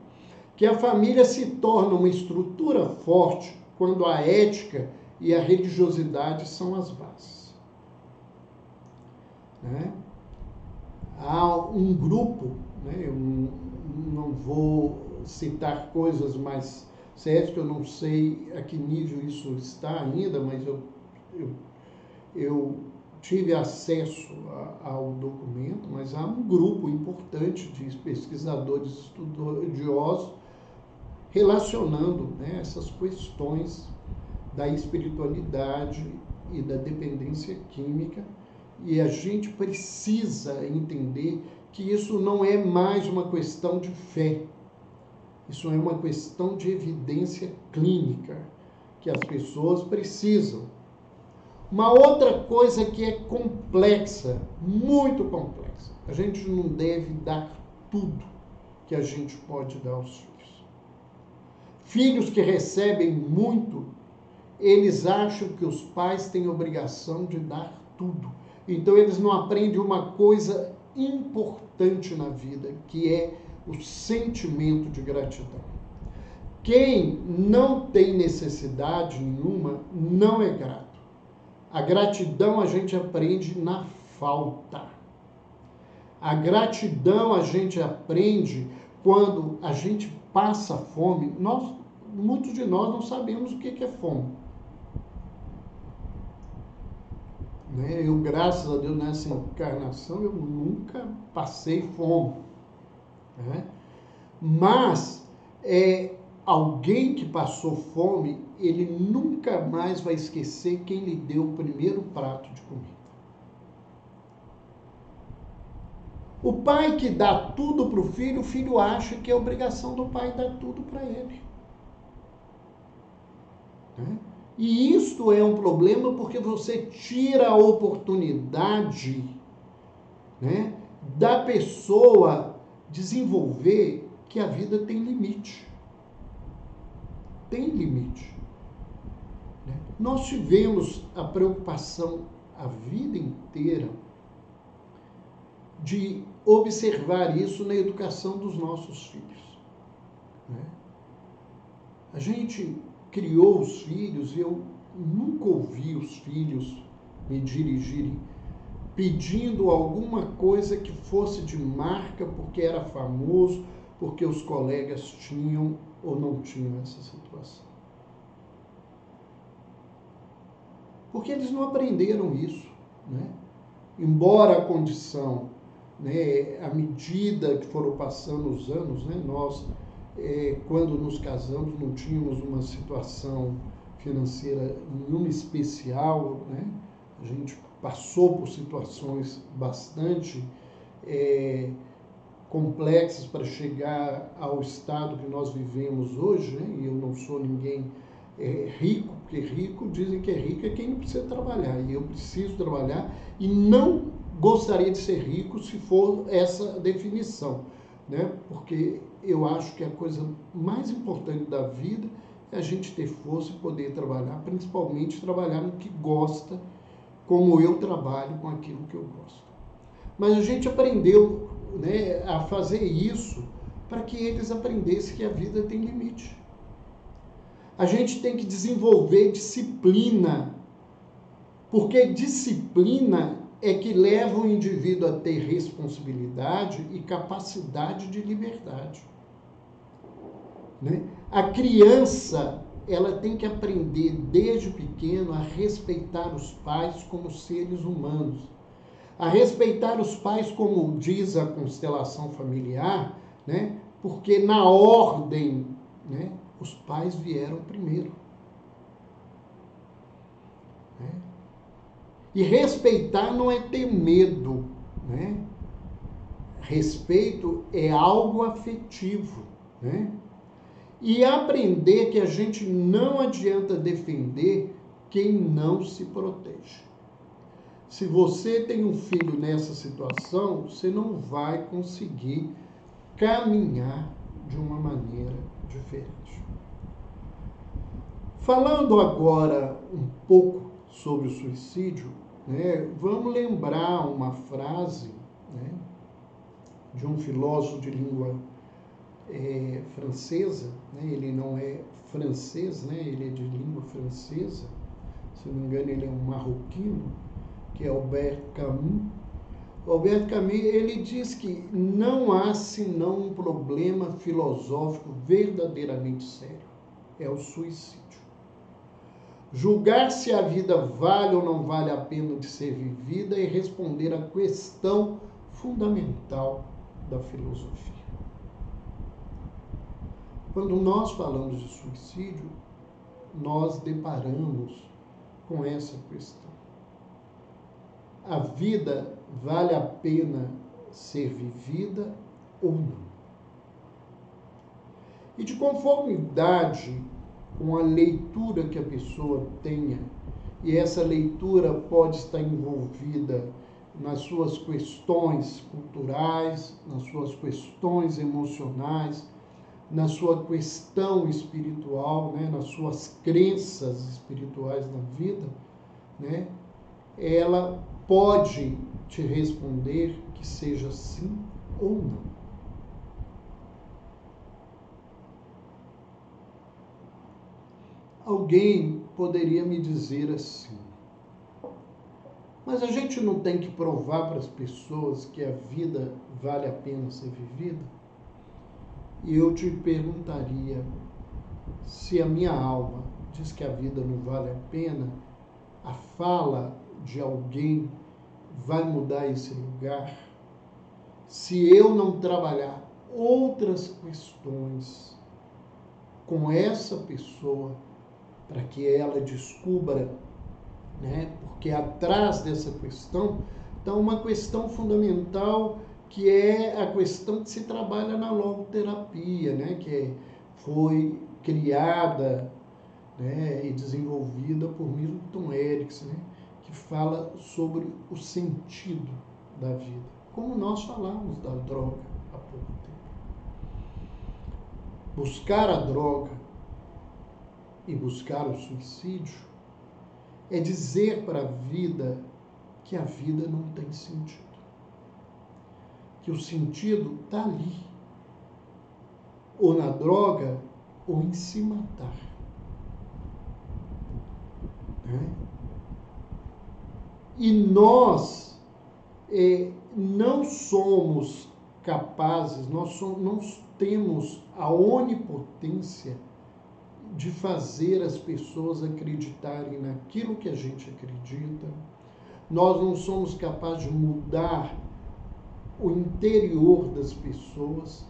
que a família se torna uma estrutura forte quando a ética e a religiosidade são as bases. Né? Há um grupo, né, eu não vou citar coisas mais sérias, que eu não sei a que nível isso está ainda, mas eu tive acesso ao documento, mas há um grupo importante de pesquisadores estudiosos relacionando, né, essas questões da espiritualidade e da dependência química, e a gente precisa entender que isso não é mais uma questão de fé, isso é uma questão de evidência clínica, que as pessoas precisam. Uma outra coisa que é complexa, muito complexa, a gente não deve dar tudo que a gente pode dar aos filhos. Filhos que recebem muito, eles acham que os pais têm obrigação de dar tudo. Então eles não aprendem uma coisa importante na vida, que é o sentimento de gratidão. Quem não tem necessidade nenhuma não é grato. A gratidão a gente aprende na falta. A gratidão a gente aprende quando a gente passa fome. Muitos de nós não sabemos o que é fome. Né? Eu, graças a Deus, nessa encarnação, eu nunca passei fome. Né? Mas alguém que passou fome, ele nunca mais vai esquecer quem lhe deu o primeiro prato de comida. O pai que dá tudo para o filho acha que é obrigação do pai dar tudo para ele. Né? E isto é um problema porque você tira a oportunidade, né, da pessoa desenvolver que a vida tem limite. Tem limite. Né? Nós tivemos a preocupação a vida inteira de observar isso na educação dos nossos filhos. Né? A gente criou os filhos e eu nunca ouvi os filhos me dirigirem pedindo alguma coisa que fosse de marca porque era famoso, porque os colegas tinham ou não tinham essa situação. Porque eles não aprenderam isso. Né? Embora a condição, né, à medida que foram passando os anos, né, nós, quando nos casamos, não tínhamos uma situação financeira nenhuma especial, né? A gente passou por situações bastante complexas para chegar ao estado que nós vivemos hoje, né? E eu não sou ninguém rico, porque rico, dizem que é rico é quem não precisa trabalhar, e eu preciso trabalhar e não gostaria de ser rico se for essa definição, né? Porque eu acho que a coisa mais importante da vida é a gente ter força e poder trabalhar, principalmente trabalhar no que gosta, como eu trabalho com aquilo que eu gosto. Mas a gente aprendeu, né, a fazer isso para que eles aprendessem que a vida tem limite. A gente tem que desenvolver disciplina, porque disciplina é que leva o indivíduo a ter responsabilidade e capacidade de liberdade. Né? A criança, ela tem que aprender desde pequeno a respeitar os pais como seres humanos, a respeitar os pais como diz a constelação familiar, né? Porque na ordem, né, os pais vieram primeiro. Né? E respeitar não é ter medo, né? Respeito é algo afetivo, né? E aprender que a gente não adianta defender quem não se protege. Se você tem um filho nessa situação, você não vai conseguir caminhar de uma maneira diferente. Falando agora um pouco sobre o suicídio, né, vamos lembrar uma frase, né, de um filósofo de língua francesa, né, ele não é francês, né, ele é de língua francesa, se não me engano ele é um marroquino, que é Albert Camus. Albert Camus, ele diz que não há senão um problema filosófico verdadeiramente sério, é o suicídio. Julgar se a vida vale ou não vale a pena de ser vivida é responder à questão fundamental da filosofia. Quando nós falamos de suicídio, nós deparamos com essa questão. A vida vale a pena ser vivida ou não? E de conformidade com a leitura que a pessoa tenha, e essa leitura pode estar envolvida nas suas questões culturais, nas suas questões emocionais, na sua questão espiritual, né, nas suas crenças espirituais na vida, né, ela pode te responder que seja sim ou não. Alguém poderia me dizer assim, mas a gente não tem que provar para as pessoas que a vida vale a pena ser vivida? E eu te perguntaria, se a minha alma diz que a vida não vale a pena, a fala de alguém vai mudar esse lugar? Se eu não trabalhar outras questões com essa pessoa para que ela descubra, né? Porque atrás dessa questão está uma questão fundamental, que é a questão que se trabalha na logoterapia, né? Que foi criada, né, e desenvolvida por Milton Erickson, né? Que fala sobre o sentido da vida, como nós falamos da droga há pouco tempo. Buscar a droga e buscar o suicídio é dizer para a vida que a vida não tem sentido. Que o sentido está ali, ou na droga, ou em se matar. Né? E nós não somos capazes, nós não temos a onipotência de fazer as pessoas acreditarem naquilo que a gente acredita. Nós não somos capazes de mudar o interior das pessoas.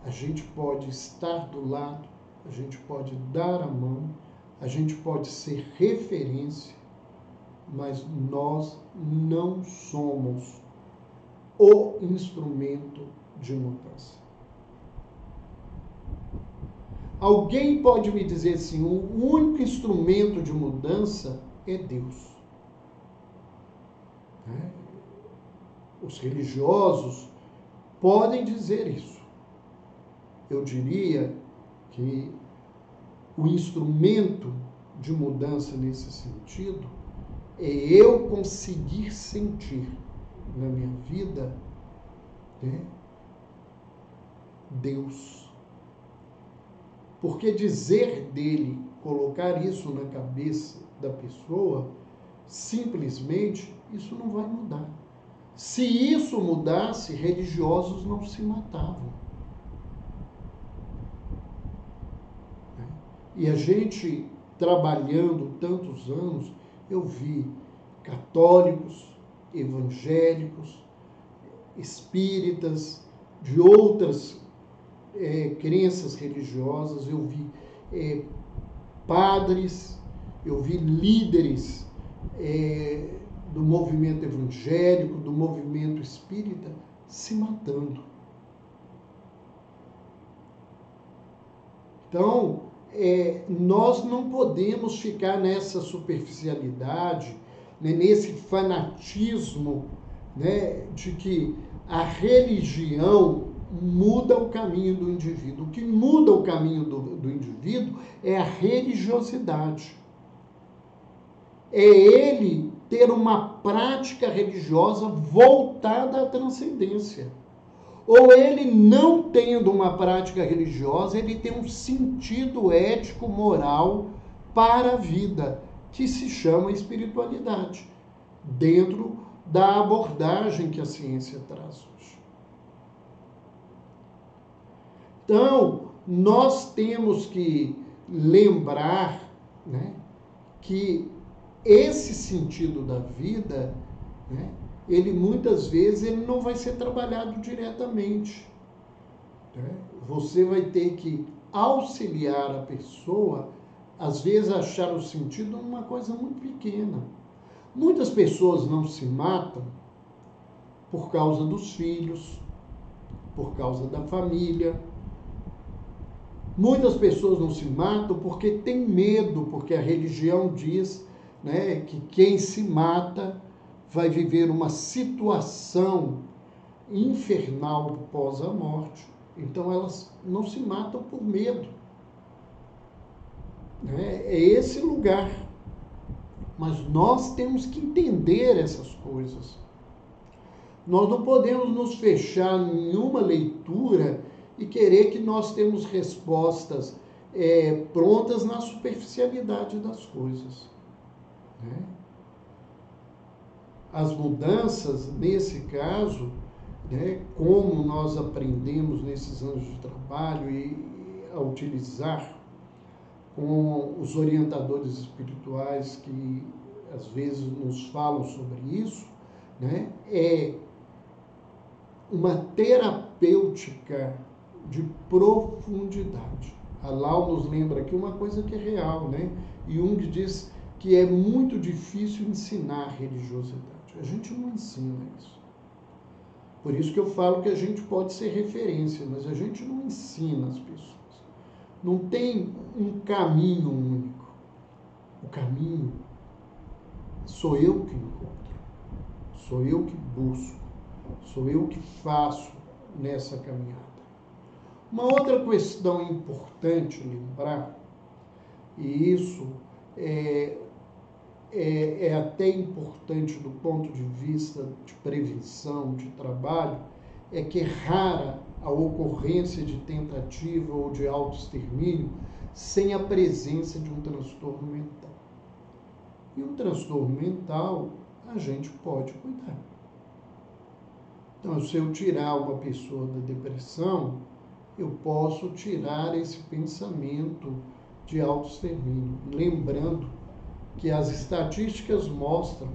A gente pode estar do lado, a gente pode dar a mão, a gente pode ser referência, mas nós não somos o instrumento de mudança. Alguém pode me dizer assim, o único instrumento de mudança é Deus. Os religiosos podem dizer isso. Eu diria que o instrumento de mudança nesse sentido é eu conseguir sentir na minha vida, né, Deus. Porque dizer dele, colocar isso na cabeça da pessoa, simplesmente isso não vai mudar. Se isso mudasse, religiosos não se matavam. E a gente, trabalhando tantos anos, eu vi católicos, evangélicos, espíritas, de outras crenças religiosas, eu vi padres, eu vi líderes do movimento evangélico, do movimento espírita, se matando. Então, nós não podemos ficar nessa superficialidade, né, nesse fanatismo, né, de que a religião muda o caminho do indivíduo. O que muda o caminho do indivíduo é a religiosidade. É ele ter uma prática religiosa voltada à transcendência. Ou ele, não tendo uma prática religiosa, ele tem um sentido ético, moral para a vida, que se chama espiritualidade, dentro da abordagem que a ciência traz hoje. Então, nós temos que lembrar, né, que esse sentido da vida, né, ele muitas vezes ele não vai ser trabalhado diretamente. Né? Você vai ter que auxiliar a pessoa, às vezes, a achar o sentido numa coisa muito pequena. Muitas pessoas não se matam por causa dos filhos, por causa da família. Muitas pessoas não se matam porque tem medo, porque a religião diz, né, que quem se mata vai viver uma situação infernal após a morte. Então elas não se matam por medo. É esse lugar. Mas nós temos que entender essas coisas. Nós não podemos nos fechar em uma leitura e querer que nós temos respostas prontas na superficialidade das coisas. Né? As mudanças, nesse caso, né, como nós aprendemos nesses anos de trabalho e a utilizar com os orientadores espirituais que às vezes nos falam sobre isso, né, é uma terapêutica de profundidade. A Lau nos lembra aqui uma coisa que é real, né? Jung diz que é muito difícil ensinar religiosidade. A gente não ensina isso. Por isso que eu falo que a gente pode ser referência, mas a gente não ensina as pessoas. Não tem um caminho único. O caminho sou eu que encontro, sou eu que busco, sou eu que faço nessa caminhada. Uma outra questão importante lembrar, e isso é até importante do ponto de vista de prevenção, de trabalho, é que é rara a ocorrência de tentativa ou de autoextermínio sem a presença de um transtorno mental. E um transtorno mental a gente pode cuidar. Então, se eu tirar uma pessoa da depressão, eu posso tirar esse pensamento de autoextermínio. Lembrando que as estatísticas mostram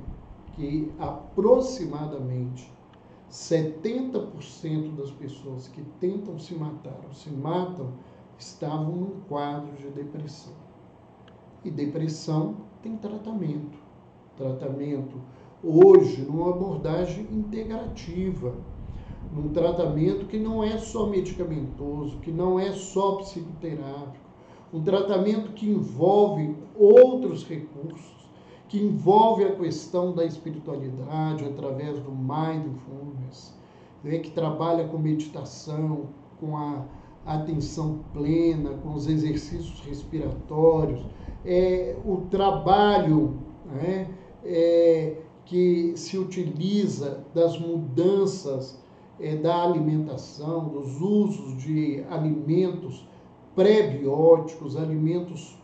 que aproximadamente 70% das pessoas que tentam se matar ou se matam estavam num quadro de depressão. E depressão tem tratamento. Tratamento hoje numa abordagem integrativa, num tratamento que não é só medicamentoso, que não é só psicoterápico, um tratamento que envolve outros recursos, que envolve a questão da espiritualidade através do mindfulness, né, que trabalha com meditação, com a atenção plena, com os exercícios respiratórios, o trabalho, né, que se utiliza das mudanças da alimentação, dos usos de alimentos pré-bióticos, alimentos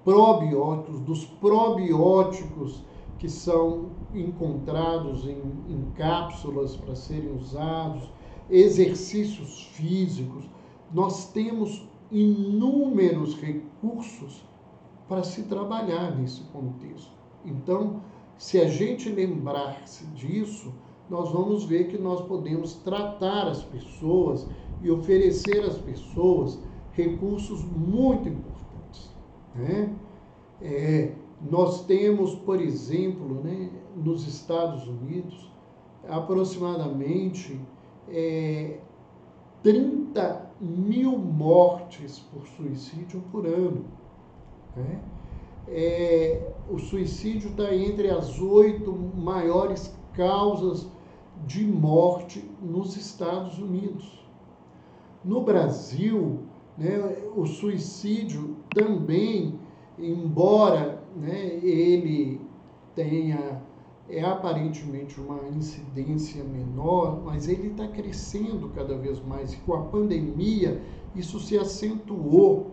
probióticos, dos probióticos que são encontrados em cápsulas para serem usados, exercícios físicos. Nós temos inúmeros recursos para se trabalhar nesse contexto. Então, se a gente lembrar-se disso, nós vamos ver que nós podemos tratar as pessoas e oferecer às pessoas recursos muito importantes, né? Nós temos, por exemplo, né, nos Estados Unidos, aproximadamente 30 mil mortes por suicídio por ano, né? O suicídio está entre as 8 maiores causas de morte nos Estados Unidos. No Brasil, né, o suicídio também, embora, né, ele tenha aparentemente uma incidência menor, mas ele está crescendo cada vez mais. E com a pandemia, isso se acentuou,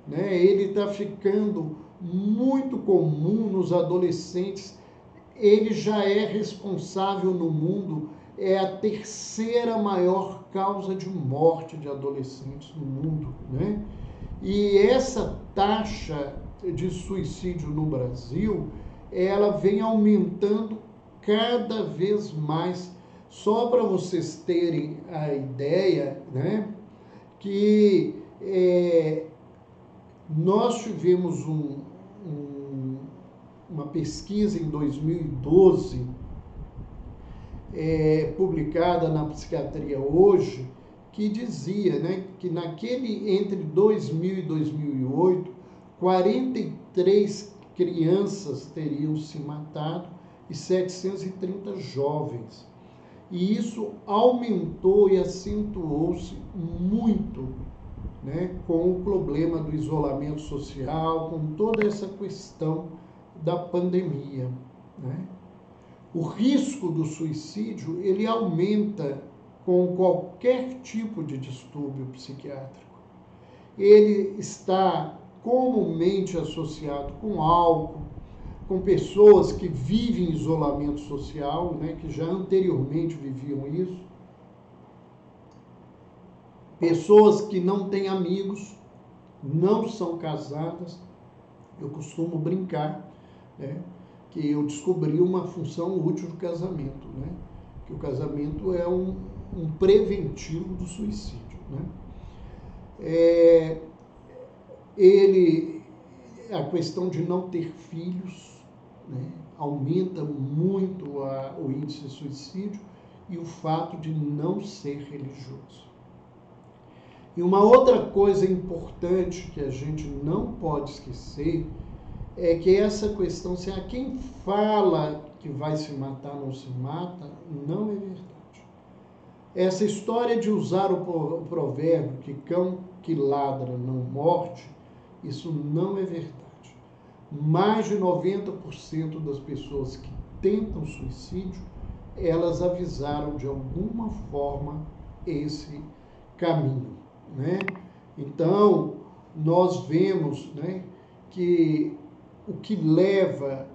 né? Ele está ficando muito comum nos adolescentes. Ele já é responsável no mundo, é a terceira maior causa de morte de adolescentes no mundo, né? E essa taxa de suicídio no Brasil, ela vem aumentando cada vez mais. Só para vocês terem a ideia, né, que nós tivemos uma pesquisa em 2012, publicada na Psiquiatria Hoje, que dizia, né, que entre 2000 e 2008, 43 crianças teriam se matado e 730 jovens. E isso aumentou e acentuou-se muito, né, com o problema do isolamento social, com toda essa questão da pandemia, né? O risco do suicídio, ele aumenta com qualquer tipo de distúrbio psiquiátrico. Ele está comumente associado com álcool, com pessoas que vivem isolamento social, né, que já anteriormente viviam isso, pessoas que não têm amigos, não são casadas. Eu costumo brincar, né, que eu descobri uma função útil do casamento, né, que o casamento é um preventivo do suicídio, né. a questão de não ter filhos, né, aumenta muito o índice de suicídio, e o fato de não ser religioso. E uma outra coisa importante que a gente não pode esquecer é que essa questão, se a quem fala que vai se matar não se mata, não é verdade. Essa história de usar o provérbio que cão que ladra não morde, isso não é verdade. Mais de 90% das pessoas que tentam suicídio, elas avisaram de alguma forma esse caminho, né? Então, nós vemos, né, que o que leva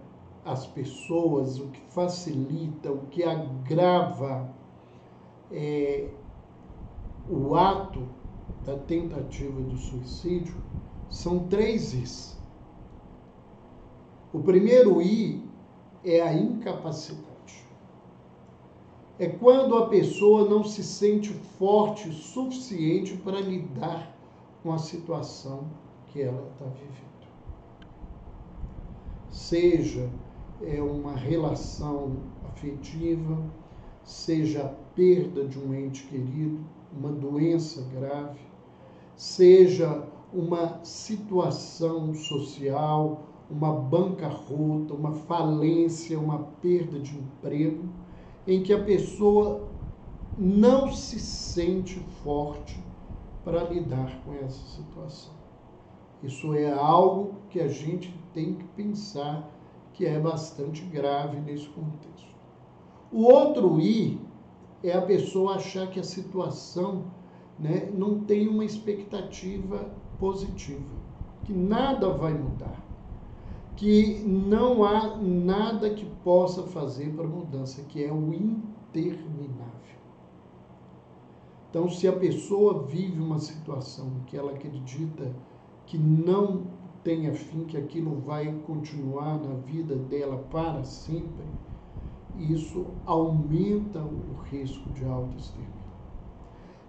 as pessoas, o que facilita, o que agrava o ato da tentativa do suicídio são 3 Is. O primeiro I é a incapacidade. É quando a pessoa não se sente forte o suficiente para lidar com a situação que ela está vivendo. Seja uma relação afetiva, seja a perda de um ente querido, uma doença grave, seja uma situação social, uma bancarrota, uma falência, uma perda de emprego, em que a pessoa não se sente forte para lidar com essa situação. Isso é algo que a gente tem que pensar que é bastante grave nesse contexto. O outro I é a pessoa achar que a situação, né, não tem uma expectativa positiva, que nada vai mudar, que não há nada que possa fazer para mudança, que é o interminável. Então, se a pessoa vive uma situação que ela acredita que não tenha fim, que aquilo vai continuar na vida dela para sempre, isso aumenta o risco de autoextermínio.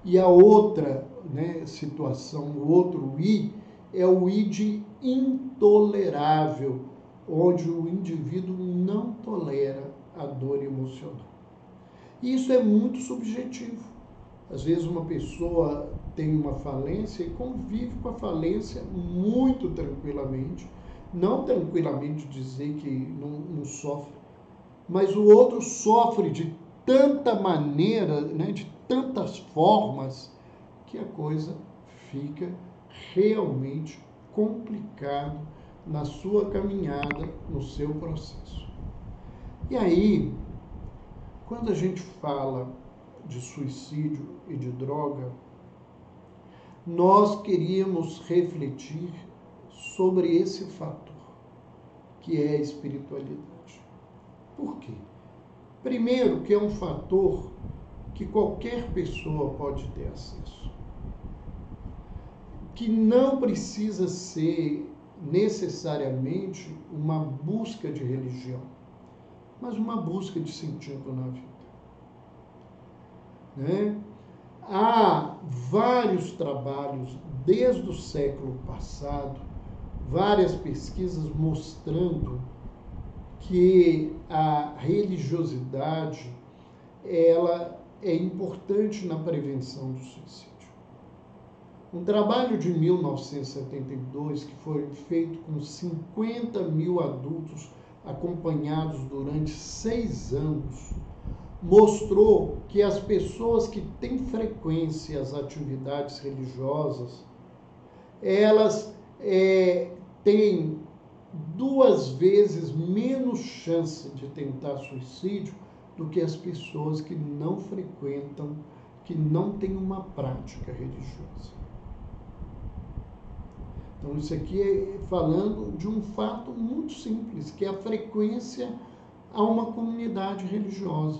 E a outra, né, situação, o outro I, é o I de intolerável, onde o indivíduo não tolera a dor emocional. E isso é muito subjetivo. Às vezes uma pessoa tem uma falência e convive com a falência muito tranquilamente, não tranquilamente dizer que não sofre, mas o outro sofre de tanta maneira, né, de tantas formas, que a coisa fica realmente complicado na sua caminhada, no seu processo. E aí, quando a gente fala de suicídio e de droga, nós queríamos refletir sobre esse fator, que é a espiritualidade. Por quê? Primeiro, que é um fator que qualquer pessoa pode ter acesso, que não precisa ser necessariamente uma busca de religião, mas uma busca de sentido na vida, né? Há vários trabalhos desde o século passado, várias pesquisas mostrando que a religiosidade ela é importante na prevenção do suicídio. Um trabalho de 1972, que foi feito com 50 mil adultos acompanhados durante 6 anos, mostrou que as pessoas que têm frequência às atividades religiosas, elas têm 2 vezes menos chance de tentar suicídio do que as pessoas que não frequentam, que não têm uma prática religiosa. Então, isso aqui é falando de um fato muito simples, que é a frequência a uma comunidade religiosa,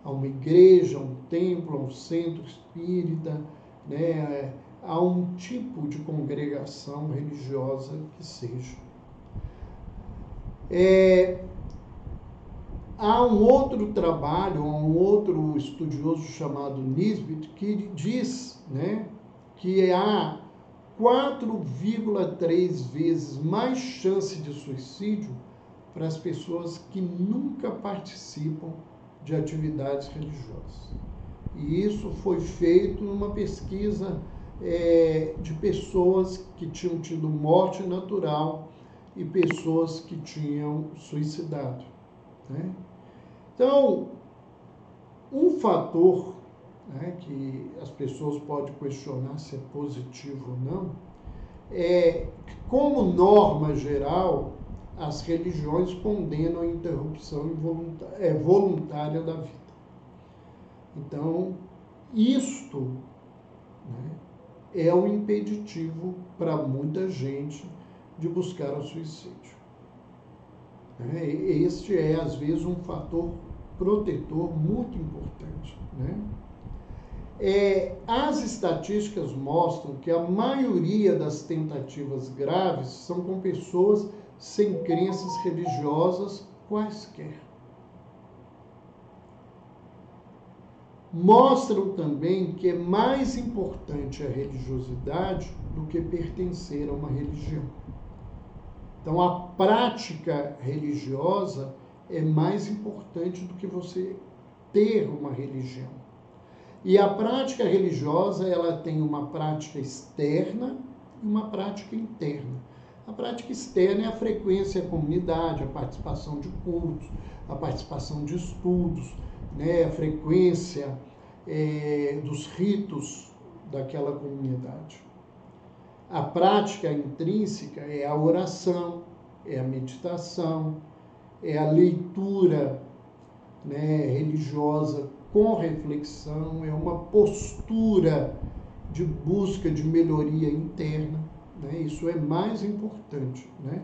a uma igreja, a um templo, a um centro espírita, né, a um tipo de congregação religiosa que seja. Há um outro trabalho, há um outro estudioso chamado Nisbet, que diz, né, que há 4,3 vezes mais chance de suicídio para as pessoas que nunca participam de atividades religiosas. E isso foi feito numa pesquisa de pessoas que tinham tido morte natural e pessoas que tinham suicidado, né? Então, um fator, né, que as pessoas podem questionar se é positivo ou não, é que, como norma geral, as religiões condenam a interrupção voluntária da vida. Então, isto, né, é um impeditivo para muita gente de buscar o suicídio. Este é, às vezes, um fator protetor muito importante, né? As estatísticas mostram que a maioria das tentativas graves são com pessoas sem crenças religiosas quaisquer. Mostram também que é mais importante a religiosidade do que pertencer a uma religião. Então, a prática religiosa é mais importante do que você ter uma religião. E a prática religiosa, ela tem uma prática externa e uma prática interna. A prática externa é a frequência à comunidade, a participação de cultos, a participação de estudos, né, a frequência dos ritos daquela comunidade. A prática intrínseca é a oração, é a meditação, é a leitura, né, religiosa com reflexão, é uma postura de busca de melhoria interna, né? Isso é mais importante, né?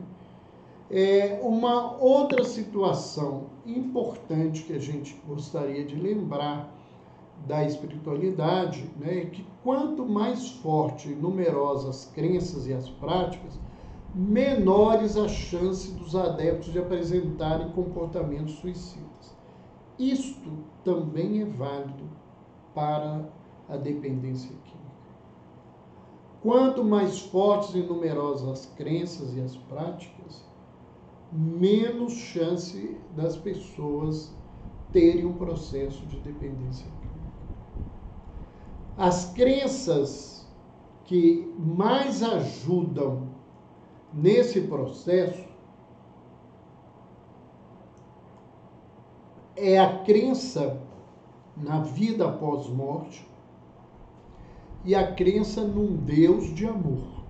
Uma outra situação importante que a gente gostaria de lembrar da espiritualidade, né, é que quanto mais forte e numerosas as crenças e as práticas, menores a chance dos adeptos de apresentarem comportamentos suicidas. Isto também é válido para a dependência química. Quanto mais fortes e numerosas as crenças e as práticas, menos chance das pessoas terem um processo de dependência química. As crenças que mais ajudam nesse processo é a crença na vida após morte e a crença num Deus de amor.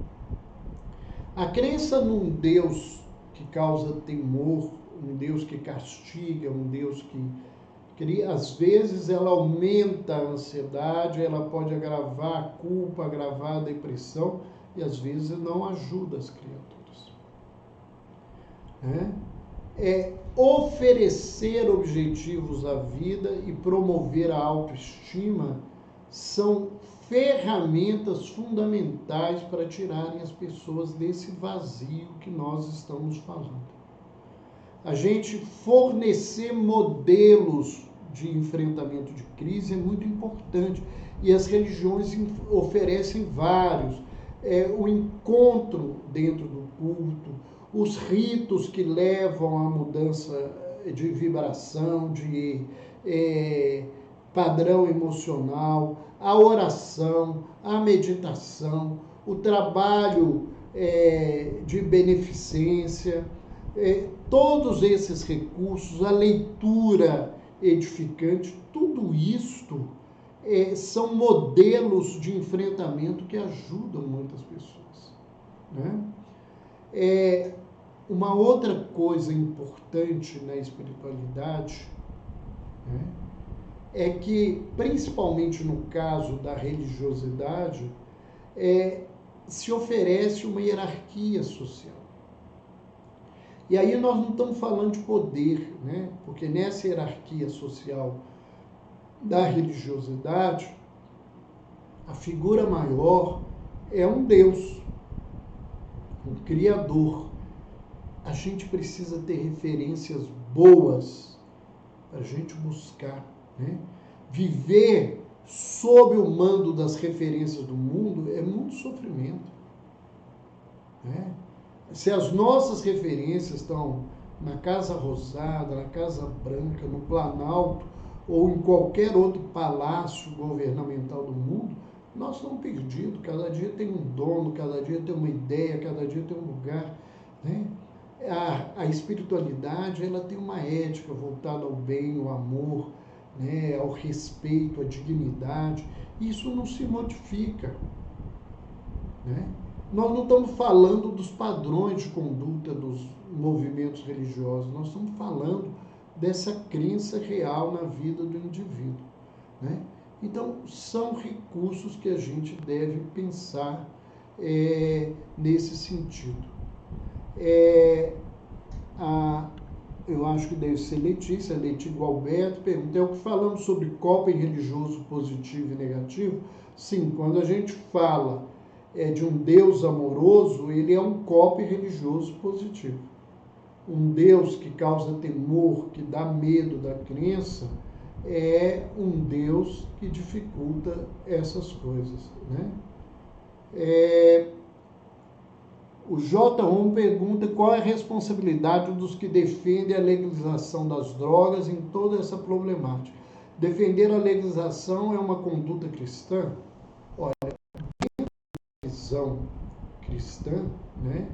A crença num Deus que causa temor, um Deus que castiga, um Deus que às vezes ela aumenta a ansiedade, ela pode agravar a culpa, agravar a depressão e às vezes não ajuda as criaturas, né? Oferecer objetivos à vida e promover a autoestima são ferramentas fundamentais para tirarem as pessoas desse vazio que nós estamos falando. A gente fornecer modelos de enfrentamento de crise é muito importante e as religiões oferecem vários. O encontro dentro do culto, os ritos que levam à mudança de vibração, de padrão emocional, a oração, a meditação, o trabalho de beneficência, todos esses recursos, a leitura edificante, tudo isto são modelos de enfrentamento que ajudam muitas pessoas, né? Uma outra coisa importante na espiritualidade, né, é que, principalmente no caso da religiosidade, se oferece uma hierarquia social. E aí nós não estamos falando de poder, né? Porque nessa hierarquia social da religiosidade, a figura maior é um Deus, um Criador. A gente precisa ter referências boas para a gente buscar, né? Viver sob o mando das referências do mundo é muito sofrimento. né? Se as nossas referências estão na Casa Rosada, na Casa Branca, no Planalto ou em qualquer outro palácio governamental do mundo, nós estamos perdidos. Cada dia tem um dono, cada dia tem uma ideia, cada dia tem um lugar, né? A espiritualidade, ela tem uma ética voltada ao bem, ao amor, né? Ao respeito, à dignidade. Isso não se modifica, né? Nós não estamos falando dos padrões de conduta dos movimentos religiosos, nós estamos falando dessa crença real na vida do indivíduo, né? Então, são recursos que a gente deve pensar nesse sentido. Eu acho que deve ser Letícia Gualberto pergunta: é o que falamos sobre coping religioso positivo e negativo? Sim, quando a gente fala de um Deus amoroso, ele é um coping religioso positivo. Um Deus que causa temor, que dá medo da crença, é um Deus que dificulta essas coisas, né? O J1 pergunta qual é a responsabilidade dos que defendem a legalização das drogas em toda essa problemática. Defender a legalização é uma conduta cristã? Olha, a visão cristã, né,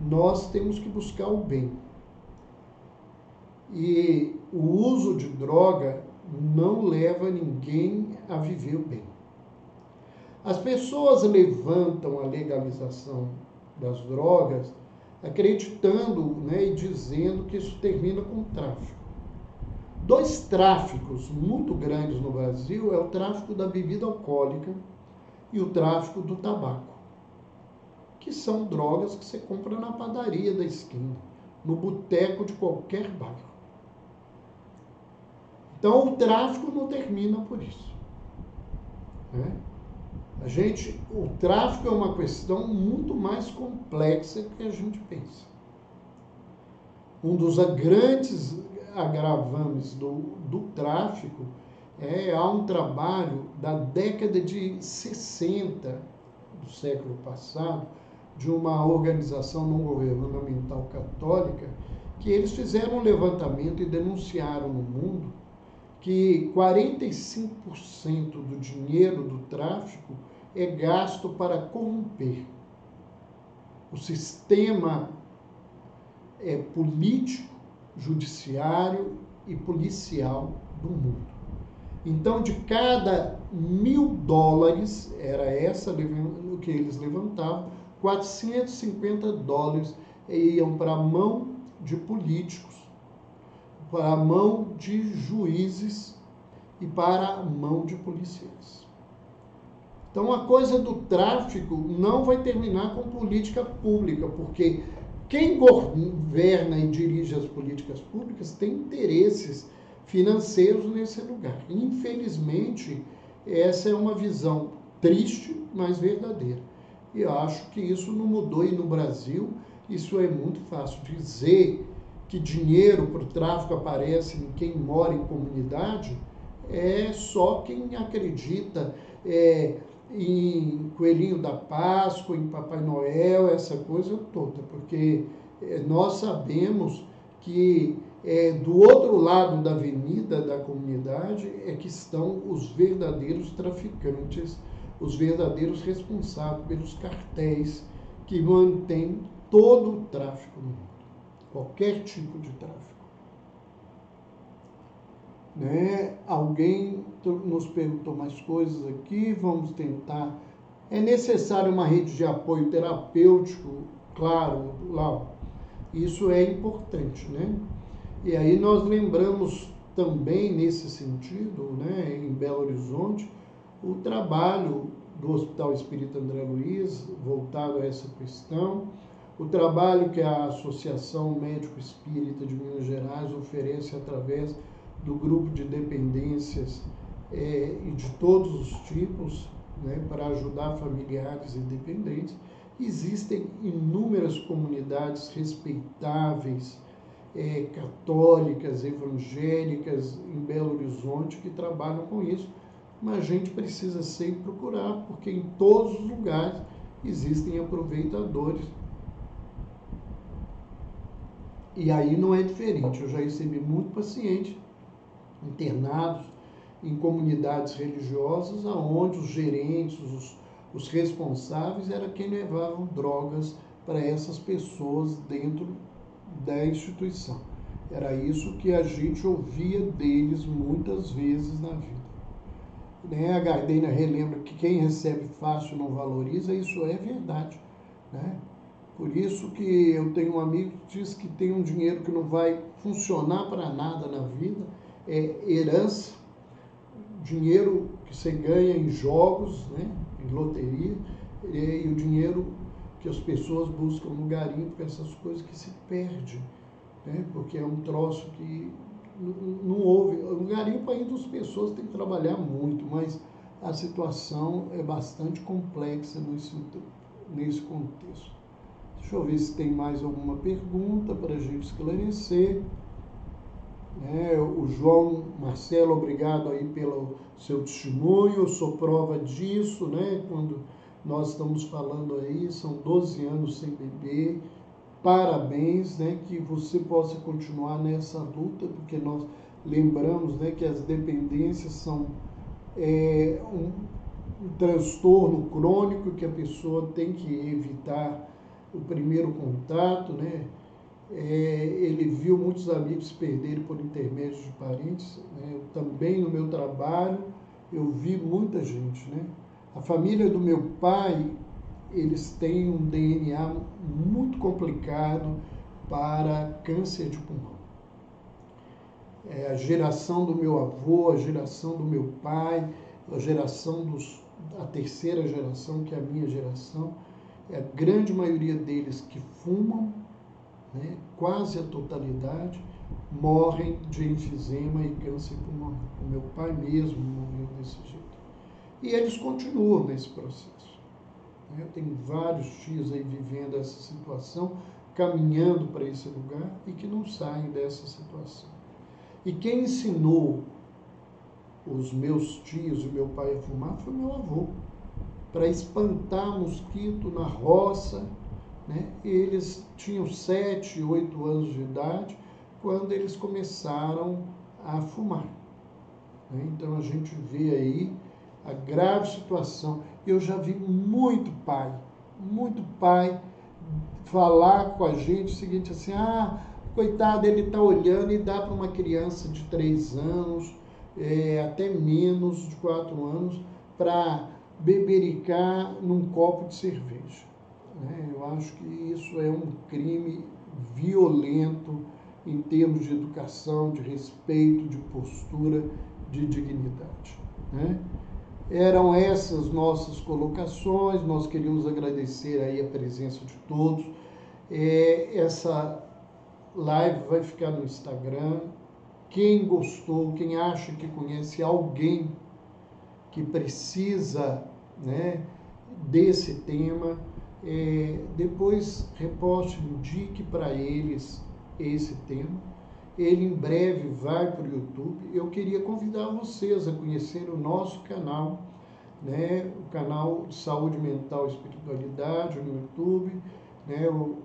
nós temos que buscar o bem. E o uso de droga não leva ninguém a viver o bem. As pessoas levantam a legalização das drogas acreditando, né, e dizendo que isso termina com o tráfico. Dois tráficos muito grandes no Brasil é o tráfico da bebida alcoólica e o tráfico do tabaco, que são drogas que você compra na padaria da esquina, no boteco de qualquer bairro. Então, o tráfico não termina por isso, né? O tráfico é uma questão muito mais complexa do que a gente pensa. Um dos grandes agravantes do tráfico há um trabalho da década de 60 do século passado, de uma organização não governamental católica, que eles fizeram um levantamento e denunciaram no mundo que 45% do dinheiro do tráfico é gasto para corromper o sistema político, judiciário e policial do mundo. Então, de cada $1.000, era essa o que eles levantavam, $450 iam para a mão de políticos, para a mão de juízes e para a mão de policiais. Então, a coisa do tráfico não vai terminar com política pública, porque quem governa e dirige as políticas públicas tem interesses financeiros nesse lugar. Infelizmente, essa é uma visão triste, mas verdadeira. E eu acho que isso não mudou. E no Brasil, isso é muito fácil. Dizer que dinheiro para o tráfico aparece em quem mora em comunidade é só quem acredita em Coelhinho da Páscoa, em Papai Noel, essa coisa toda, porque nós sabemos que do outro lado da avenida da comunidade é que estão os verdadeiros traficantes, os verdadeiros responsáveis pelos cartéis que mantêm todo o tráfico no mundo, qualquer tipo de tráfico. Né? Alguém nos perguntou mais coisas aqui, vamos tentar. É necessário uma rede de apoio terapêutico? Claro, Lau, isso é importante, né? E aí nós lembramos também nesse sentido, né, em Belo Horizonte, o trabalho do Hospital Espírita André Luiz, voltado a essa questão, o trabalho que a Associação Médico Espírita de Minas Gerais oferece através do grupo de dependências e de todos os tipos, né, para ajudar familiares e dependentes. Existem inúmeras comunidades respeitáveis, católicas, evangélicas em Belo Horizonte que trabalham com isso, mas a gente precisa sempre procurar, porque em todos os lugares existem aproveitadores E aí não é diferente. Eu já recebi muito paciente internados em comunidades religiosas, onde os gerentes, os responsáveis, era quem levavam drogas para essas pessoas dentro da instituição. Era isso que a gente ouvia deles muitas vezes na vida. A Gardner relembra que quem recebe fácil não valoriza, isso é verdade. Né? Por isso que eu tenho um amigo que diz que tem um dinheiro que não vai funcionar para nada na vida, é herança, dinheiro que você ganha em jogos, né, em loteria, e o dinheiro que as pessoas buscam no garimpo, essas coisas que se perde, né, porque é um troço que não houve. No garimpo ainda as pessoas têm que trabalhar muito, mas a situação é bastante complexa nesse contexto. Deixa eu ver se tem mais alguma pergunta para a gente esclarecer. O João Marcelo, obrigado aí pelo seu testemunho, eu sou prova disso, né? Quando nós estamos falando aí, são 12 anos sem beber, parabéns, né? Que você possa continuar nessa luta, porque nós lembramos, né, que as dependências são um transtorno crônico que a pessoa tem que evitar o primeiro contato, né? Ele viu muitos amigos se perderem por intermédio de parentes. Né? Eu também, no meu trabalho, eu vi muita gente. Né? A família do meu pai, eles têm um DNA muito complicado para câncer de pulmão. A geração do meu avô, a geração do meu pai, a terceira geração, que é a minha geração, a grande maioria deles que fumam, né, quase a totalidade, morrem de enfisema e câncer pulmonar. O meu pai mesmo morreu desse jeito. E eles continuam nesse processo. Eu tenho vários tios aí vivendo essa situação, caminhando para esse lugar e que não saem dessa situação. E quem ensinou os meus tios e meu pai a fumar foi meu avô, para espantar mosquito na roça. Né? Eles tinham 7, 8 anos de idade quando eles começaram a fumar. Né? Então a gente vê aí a grave situação. Eu já vi muito pai falar com a gente o seguinte assim, coitado, ele está olhando e dá para uma criança de 3 anos, até menos de 4 anos, para bebericar num copo de cerveja. Eu acho que isso é um crime violento em termos de educação, de respeito, de postura, de dignidade. Né? Eram essas nossas colocações, nós queríamos agradecer aí a presença de todos. Essa live vai ficar no Instagram. Quem gostou, quem acha que conhece alguém que precisa, né, desse tema, depois reposte, indique para eles esse tema. Ele em breve vai para o YouTube. Eu queria convidar vocês a conhecer o nosso canal, né, o canal de Saúde Mental e Espiritualidade no YouTube, né, o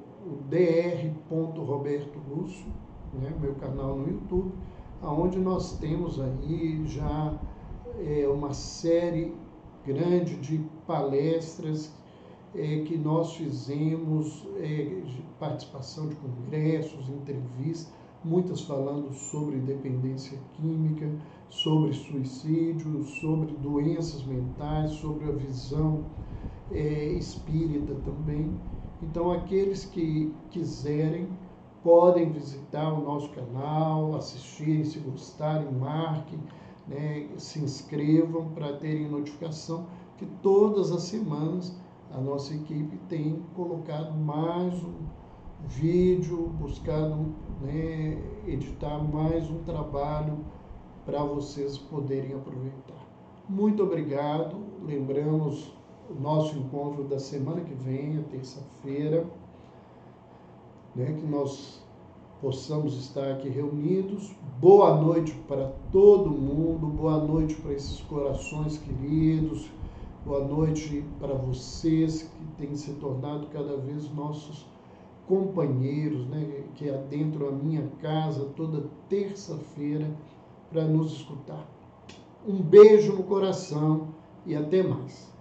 dr. Lúcio, né, meu canal no YouTube, onde nós temos aí já uma série grande de palestras que nós fizemos, de participação de congressos, entrevistas, muitas falando sobre dependência química, sobre suicídio, sobre doenças mentais, sobre a visão espírita também. Então, aqueles que quiserem podem visitar o nosso canal, assistirem, se gostarem, marquem, né, se inscrevam para terem notificação que todas as semanas a nossa equipe tem colocado mais um vídeo, buscado, né, editar mais um trabalho para vocês poderem aproveitar. Muito obrigado. Lembramos o nosso encontro da semana que vem, a terça-feira, né, que nós possamos estar aqui reunidos. Boa noite para todo mundo, boa noite para esses corações queridos, boa noite para vocês que têm se tornado cada vez nossos companheiros, né, que adentram a minha casa toda terça-feira para nos escutar. Um beijo no coração e até mais.